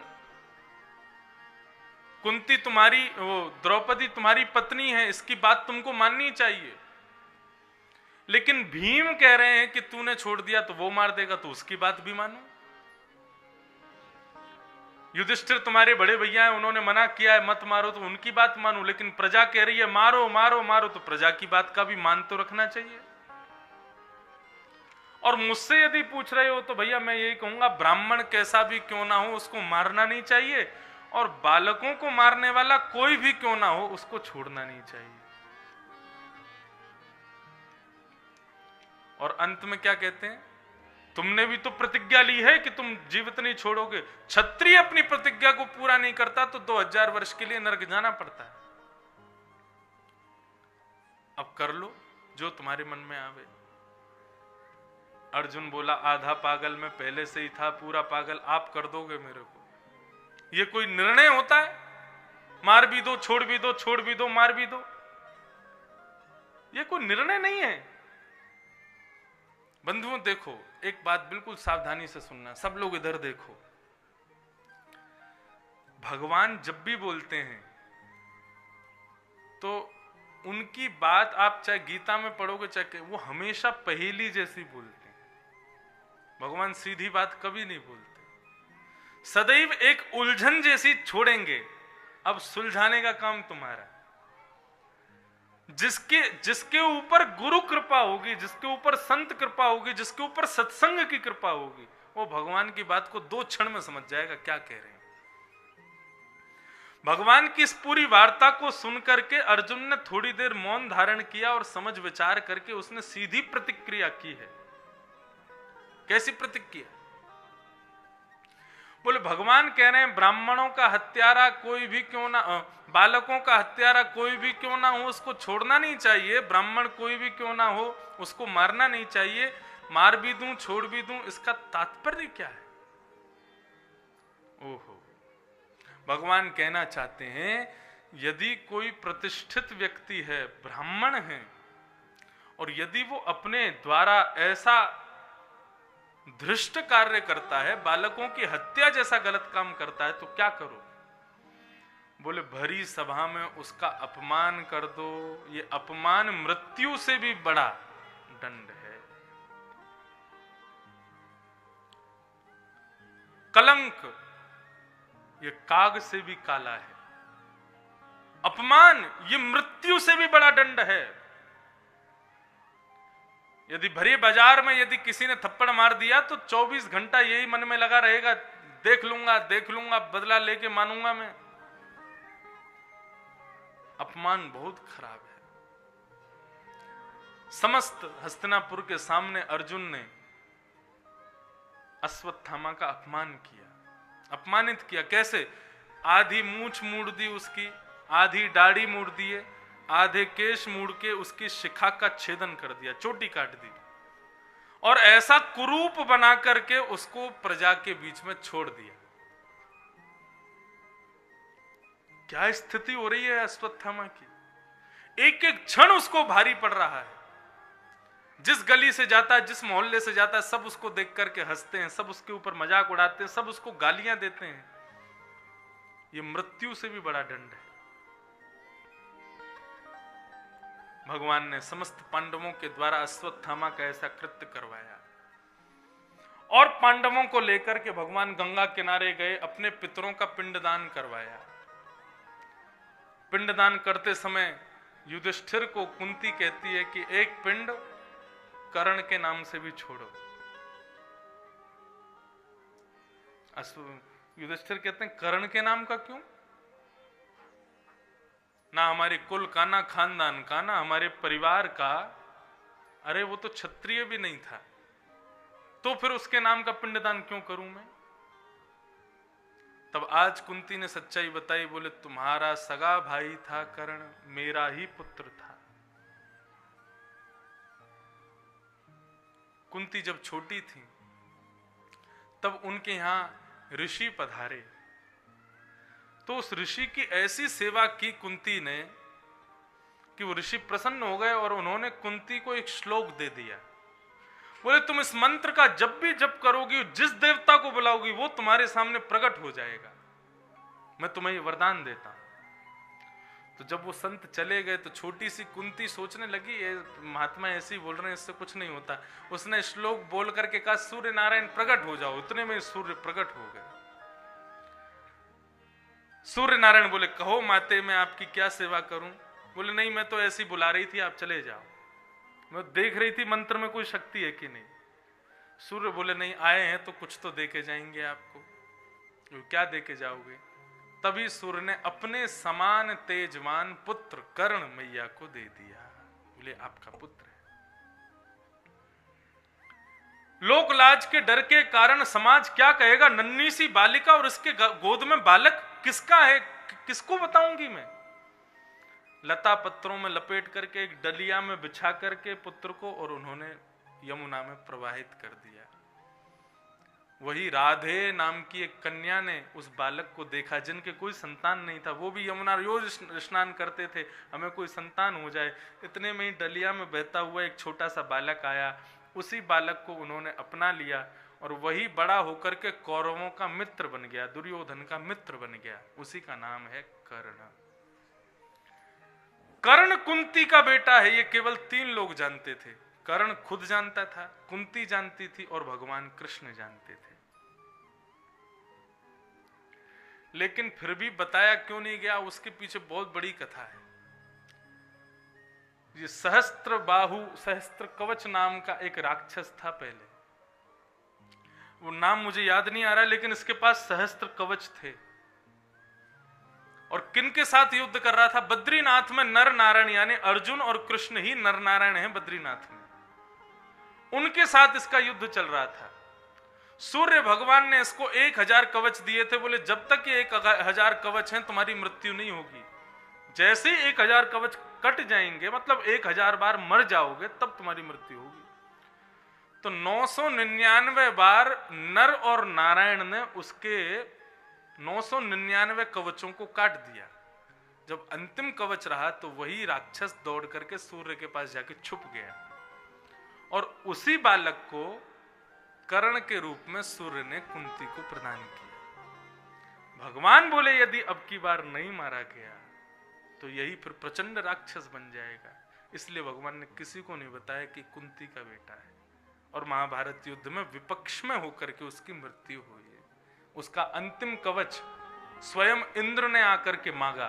कुंती तुम्हारी, वो द्रौपदी तुम्हारी पत्नी है, इसकी बात तुमको माननी चाहिए। लेकिन भीम कह रहे हैं कि तूने छोड़ दिया तो वो मार देगा, तो उसकी बात भी मानो। युधिष्ठिर तुम्हारे बड़े भैया हैं, उन्होंने मना किया है मत मारो, तो उनकी बात मानो। लेकिन प्रजा कह रही है मारो मारो मारो, तो प्रजा की बात का भी मान तो रखना चाहिए। और मुझसे यदि पूछ रहे हो तो भैया मैं यही कहूंगा, ब्राह्मण कैसा भी क्यों ना हो उसको मारना नहीं चाहिए, और बालकों को मारने वाला कोई भी क्यों ना हो उसको छोड़ना नहीं चाहिए। और अंत में क्या कहते हैं? तुमने भी तो प्रतिज्ञा ली है कि तुम जीवित नहीं छोड़ोगे। क्षत्रिय अपनी प्रतिज्ञा को पूरा नहीं करता तो 2000 वर्ष के लिए नरक जाना पड़ता है। अब कर लो जो तुम्हारे मन में आवे। अर्जुन बोला आधा पागल मैं पहले से ही था, पूरा पागल आप कर दोगे मेरे को। ये कोई निर्णय होता है? मार भी दो, छोड़ भी दो, छोड़ भी दो, मार भी दो। ये कोई निर्णय नहीं है। बंधुओं देखो, एक बात बिल्कुल सावधानी से सुनना, सब लोग इधर देखो। भगवान जब भी बोलते हैं तो उनकी बात आप चाहे गीता में पढ़ोगे चाहे, वो हमेशा पहेली जैसी बोलते हैं। भगवान सीधी बात कभी नहीं बोलते, सदैव एक उलझन जैसी छोड़ेंगे। अब सुलझाने का काम तुम्हारा। जिसके ऊपर गुरु कृपा होगी, जिसके ऊपर संत कृपा होगी, जिसके ऊपर सत्संग की कृपा होगी, वो भगवान की बात को 2 क्षण में समझ जाएगा क्या कह रहे हैं। भगवान की इस पूरी वार्ता को सुनकर के अर्जुन ने थोड़ी देर मौन धारण किया और समझ विचार करके उसने सीधी प्रतिक्रिया की है। कैसी प्रतिक्रिया? बोले भगवान कह रहे हैं ब्राह्मणों का हत्यारा कोई भी क्यों ना, बालकों का हत्यारा कोई भी क्यों ना हो उसको छोड़ना नहीं चाहिए। ब्राह्मण कोई भी क्यों ना हो उसको मारना नहीं चाहिए। मार भी दूं छोड़ भी दूं, इसका तात्पर्य क्या है? ओहो, भगवान कहना चाहते हैं यदि कोई प्रतिष्ठित व्यक्ति है, ब्राह्मण है, और यदि वो अपने द्वारा ऐसा धृष्ट कार्य करता है, बालकों की हत्या जैसा गलत काम करता है, तो क्या करो? बोले भरी सभा में उसका अपमान कर दो। ये अपमान मृत्यु से भी बड़ा दंड है। कलंक ये काग से भी काला है। अपमान ये मृत्यु से भी बड़ा दंड है। यदि भरे बाजार में यदि किसी ने थप्पड़ मार दिया तो 24 घंटा यही मन में लगा रहेगा, देख लूंगा, बदला लेके मानूंगा मैं। अपमान बहुत खराब है। समस्त हस्तिनापुर के सामने अर्जुन ने अश्वत्थामा का अपमान किया, अपमानित किया। कैसे? आधी मूंछ मूड़ दी उसकी, आधी दाढ़ी मूड़ दिए, आधे केश मूड़ के उसकी शिखा का छेदन कर दिया, चोटी काट दी, और ऐसा कुरूप बना करके उसको प्रजा के बीच में छोड़ दिया। क्या स्थिति हो रही है अश्वत्थामा की? एक एक क्षण उसको भारी पड़ रहा है। जिस गली से जाता है, जिस मोहल्ले से जाता है, सब उसको देख करके हंसते हैं, सब उसके ऊपर मजाक उड़ाते हैं, सब उसको गालियां देते हैं। ये मृत्यु से भी बड़ा दंड है। भगवान ने समस्त पांडवों के द्वारा अश्वत्थामा का ऐसा कृत्य करवाया। और पांडवों को लेकर के भगवान गंगा किनारे गए, अपने पितरों का पिंडदान करवाया। पिंडदान करते समय युधिष्ठिर को कुंती कहती है कि एक पिंड कर्ण के नाम से भी छोड़ो। युधिष्ठिर कहते हैं कर्ण के नाम का क्यों? ना हमारे कुल का, ना खानदान का, ना हमारे परिवार का। अरे वो तो क्षत्रिय भी नहीं था, तो फिर उसके नाम का पिंडदान क्यों करूं मैं? तब आज कुंती ने सच्चाई बताई, बोले तुम्हारा सगा भाई था कर्ण, मेरा ही पुत्र था। कुंती जब छोटी थी तब उनके यहां ऋषि पधारे, तो उस ऋषि की ऐसी सेवा की कुंती ने कि वो ऋषि प्रसन्न हो गए और उन्होंने कुंती को एक श्लोक दे दिया। बोले तुम इस मंत्र का जब भी जप करोगी, जिस देवता को बुलाओगी वो तुम्हारे सामने प्रकट हो जाएगा, मैं तुम्हें ये वरदान देता हूं। तो जब वो संत चले गए तो छोटी सी कुंती सोचने लगी ये महात्मा ऐसे ही बोल रहे हैं, इससे कुछ नहीं होता। उसने श्लोक बोल करके कहा सूर्य नारायण प्रकट हो जाओ। इतने में सूर्य प्रकट हो गए। सूर्य नारायण बोले कहो माते मैं आपकी क्या सेवा करूं? बोले नहीं, मैं तो ऐसी बुला रही थी, आप चले जाओ, मैं देख रही थी मंत्र में कोई शक्ति है कि नहीं। सूर्य बोले नहीं, आए हैं तो कुछ तो दे के जाएंगे आपको। क्या दे के जाओगे? तभी सूर्य ने अपने समान तेजवान पुत्र कर्ण मैया को दे दिया। बोले आपका पुत्र है। लोक लाज के डर के कारण समाज क्या कहेगा? नन्ही सी बालिका और इसके गोद में बालक किसका है, किसको बताऊंगी मैं? लता पत्रों में लपेट करके एक डलिया में बिछा करके पुत्र को और उन्होंने यमुना में प्रवाहित कर दिया। वही राधे नाम की एक कन्या ने उस बालक को देखा जिनके कोई संतान नहीं था, वो भी यमुना रोज स्नान करते थे, हमें कोई संतान हो जाए। इतने में ही डलिया में बहता हुआ एक छोटा सा बालक आया, उसी बालक को उन्होंने अपना लिया और वही बड़ा होकर के कौरवों का मित्र बन गया, दुर्योधन का मित्र बन गया। उसी का नाम है कर्ण। कर्ण कुंती का बेटा है, ये केवल 3 लोग जानते थे। कर्ण खुद जानता था, कुंती जानती थी और भगवान कृष्ण जानते थे। लेकिन फिर भी बताया क्यों नहीं गया, उसके पीछे बहुत बड़ी कथा है। ये सहस्त्र बाहु सहस्त्र कवच नाम का एक राक्षस था पहले, वो नाम मुझे याद नहीं आ रहा, लेकिन इसके पास सहस्त्र कवच थे। और किनके साथ युद्ध कर रहा था? बद्रीनाथ में नर नारायण, यानी अर्जुन और कृष्ण ही नर नारायण हैं बद्रीनाथ में, उनके साथ इसका युद्ध चल रहा था। सूर्य भगवान ने इसको 1000 कवच दिए थे, बोले जब तक ये 1000 कवच हैं तुम्हारी मृत्यु नहीं होगी। जैसे ही 1000 कवच कट जाएंगे, मतलब 1000 बार मर जाओगे, तब तुम्हारी मृत्यु होगी। तो 999 बार नर और नारायण ने उसके 999 कवचों को काट दिया। जब अंतिम कवच रहा तो वही राक्षस दौड़ करके सूर्य के पास जाके छुप गया और उसी बालक को कर्ण के रूप में सूर्य ने कुंती को प्रदान किया। भगवान बोले यदि अब की बार नहीं मारा गया तो यही फिर प्रचंड राक्षस बन जाएगा। इसलिए भगवान ने किसी को नहीं बताया कि कुंती का बेटा है। और महाभारत युद्ध में विपक्ष में होकर के उसकी मृत्यु हुई है। उसका अंतिम कवच स्वयं इंद्र ने आकर के मांगा।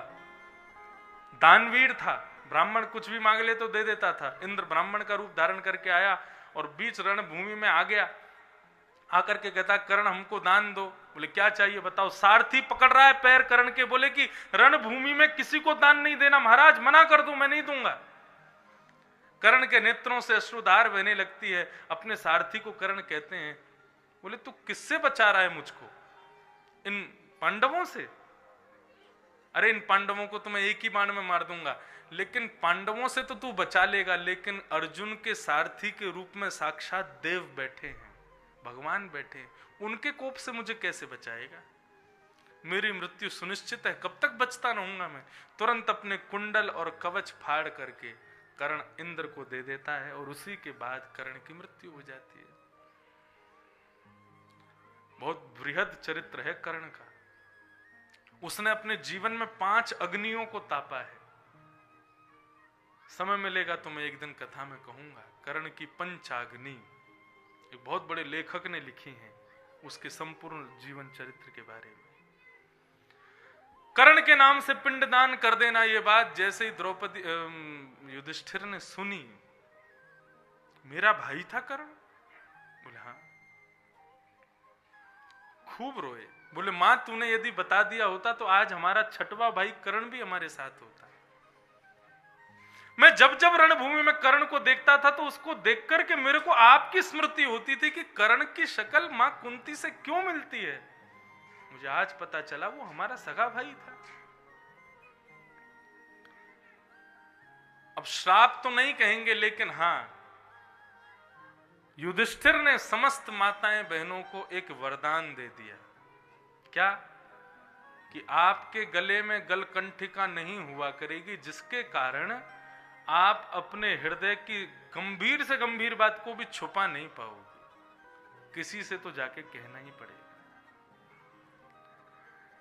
दानवीर था, ब्राह्मण कुछ भी मांग ले तो दे देता था। इंद्र ब्राह्मण का रूप धारण करके आया और बीच रणभूमि में आ गया। आकर के कहता कर्ण हमको दान दो। बोले क्या चाहिए बताओ। सारथी पकड़ रहा है पैर कर्ण के, बोले कि रणभूमि में किसी को दान नहीं देना महाराज, मना कर दूं, मैं नहीं दूंगा। कर्ण के नेत्रों से अश्रुधार बहने लगती है। अपने सारथी को कर्ण कहते हैं, बोले तू किससे बचा रहा है मुझको? इन पांडवों से? अरे इन पांडवों को तो मैं एक ही बाण में मार दूंगा। लेकिन पांडवों से तो तू बचा लेगा, लेकिन अर्जुन के सारथी के रूप में साक्षात देव बैठे हैं, भगवान बैठे हैं, उनके कोप से मुझे कैसे बचाएगा? मेरी मृत्यु सुनिश्चित है, कब तक बचता रहूंगा मैं? तुरंत अपने कुंडल और कवच फाड़ करके कर्ण इंद्र को दे देता है और उसी के बाद कर्ण की मृत्यु हो जाती है। बहुत बृहद चरित्र है कर्ण का। उसने अपने जीवन में 5 अग्नियों को तापा है। समय मिलेगा तो मैं एक दिन कथा में कहूंगा कर्ण की पंचाग्नि, एक बहुत बड़े लेखक ने लिखी है, उसके संपूर्ण जीवन चरित्र के बारे में। कर्ण के नाम से पिंडदान कर देना, यह बात जैसे ही द्रौपदी युधिष्ठिर ने सुनी, मेरा भाई था कर्ण? बोले हाँ। खूब रोए। बोले मां तूने यदि बता दिया होता तो आज हमारा 6वां भाई कर्ण भी हमारे साथ होता। मैं जब जब रणभूमि में कर्ण को देखता था तो उसको देख करके मेरे को आपकी स्मृति होती थी कि कर्ण की शक्ल मां कुंती से क्यों मिलती है। मुझे आज पता चला वो हमारा सगा भाई था। अब श्राप तो नहीं कहेंगे, लेकिन हां, युधिष्ठिर ने समस्त माताएं बहनों को एक वरदान दे दिया। क्या? कि आपके गले में गलकंठिका नहीं हुआ करेगी, जिसके कारण आप अपने हृदय की गंभीर से गंभीर बात को भी छुपा नहीं पाओगे, किसी से तो जाके कहना ही पड़ेगा।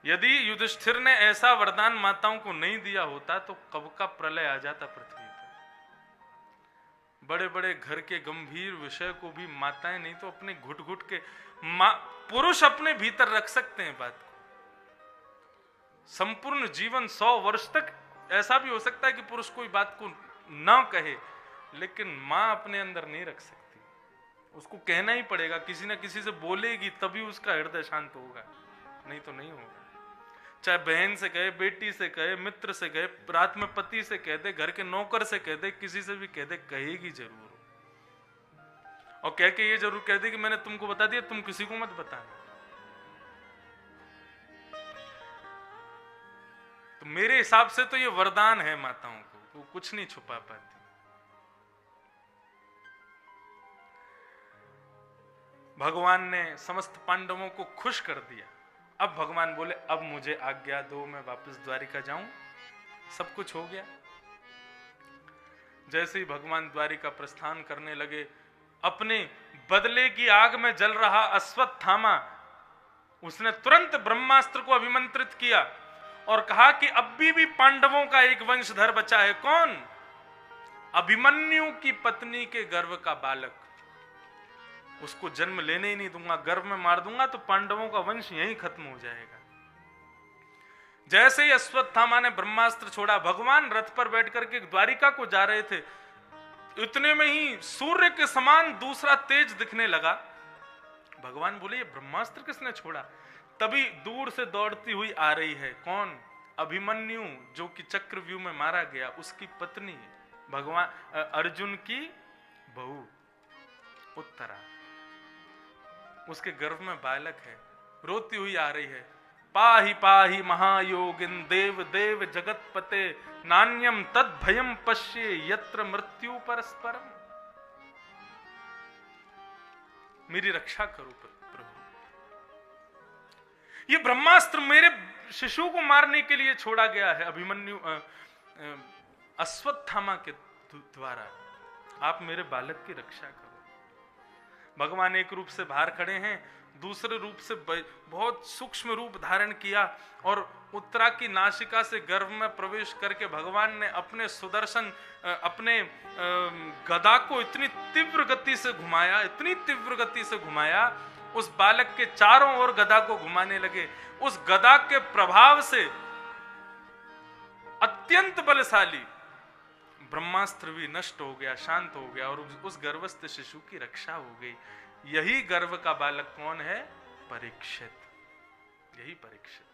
यदि युधिष्ठिर ने ऐसा वरदान माताओं को नहीं दिया होता तो कब का प्रलय आ जाता पृथ्वी पर। बड़े बड़े घर के गंभीर विषय को भी माताएं नहीं तो अपने घुट घुट के, पुरुष अपने भीतर रख सकते हैं बात को। संपूर्ण जीवन 100 वर्ष तक ऐसा भी हो सकता है कि पुरुष कोई बात को ना कहे, लेकिन मां अपने अंदर नहीं रख सकती, उसको कहना ही पड़ेगा। किसी ना किसी से बोलेगी तभी उसका हृदय शांत होगा, नहीं तो नहीं होगा। चाहे बहन से कहे, बेटी से कहे, मित्र से कहे, रात में पति से कह दे, घर के नौकर से कह दे, किसी से भी कह दे, कहेगी जरूर। और कह के ये जरूर कह दे कि मैंने तुमको बता दिया, तुम किसी को मत बताना। तो मेरे हिसाब से तो ये वरदान है माताओं को, वो कुछ नहीं छुपा पाती। भगवान ने समस्त पांडवों को खुश कर दिया। अब भगवान बोले अब मुझे आज्ञा दो, मैं वापस द्वारिका जाऊं। सब कुछ हो गया। जैसे ही भगवान द्वारिका प्रस्थान करने लगे, अपने बदले की आग में जल रहा अश्वत्थामा, उसने तुरंत ब्रह्मास्त्र को अभिमंत्रित किया और कहा कि अब भी पांडवों का एक वंशधर बचा है। कौन? अभिमन्यु की पत्नी के गर्भ का बालक। उसको जन्म लेने ही नहीं दूंगा, गर्भ में मार दूंगा तो पांडवों का वंश यहीं खत्म हो जाएगा। जैसे ही अश्वत्थामा ने ब्रह्मास्त्र छोड़ा, भगवान रथ पर बैठ करके द्वारिका को जा रहे थे, इतने में ही सूर्य के समान दूसरा तेज दिखने लगा। भगवान बोले ये ब्रह्मास्त्र किसने छोड़ा? तभी दूर से दौड़ती हुई आ रही है। कौन? अभिमन्यु, जो कि चक्रव्यूह में मारा गया, उसकी पत्नी, भगवान अर्जुन की बहू उत्तरा। उसके गर्भ में बालक है, रोती हुई आ रही है। पाहि पाहि महायोगिन देव देव जगतपते, नान्यम तद भयम पश्ये यत्र मृत्यु परस्परम। मेरी रक्षा करो प्रभु, ये ब्रह्मास्त्र मेरे शिशु को मारने के लिए छोड़ा गया है अभिमन्यु अश्वत्थामा के द्वारा। आप मेरे बालक की रक्षा करो। भगवान एक रूप से बाहर खड़े हैं, दूसरे रूप से बहुत सूक्ष्म रूप धारण किया और उत्तरा की नासिका से गर्भ में प्रवेश करके भगवान ने अपने सुदर्शन, अपने गदा को इतनी तीव्र गति से घुमाया, इतनी तीव्र गति से घुमाया उस बालक के चारों ओर गदा को घुमाने लगे। उस गदा के प्रभाव से अत्यंत बलशाली ब्रह्मास्त्र भी नष्ट हो गया, शांत हो गया, और उस गर्भस्थ शिशु की रक्षा हो गई। यही गर्भ का बालक कौन है? परीक्षित। यही परीक्षित।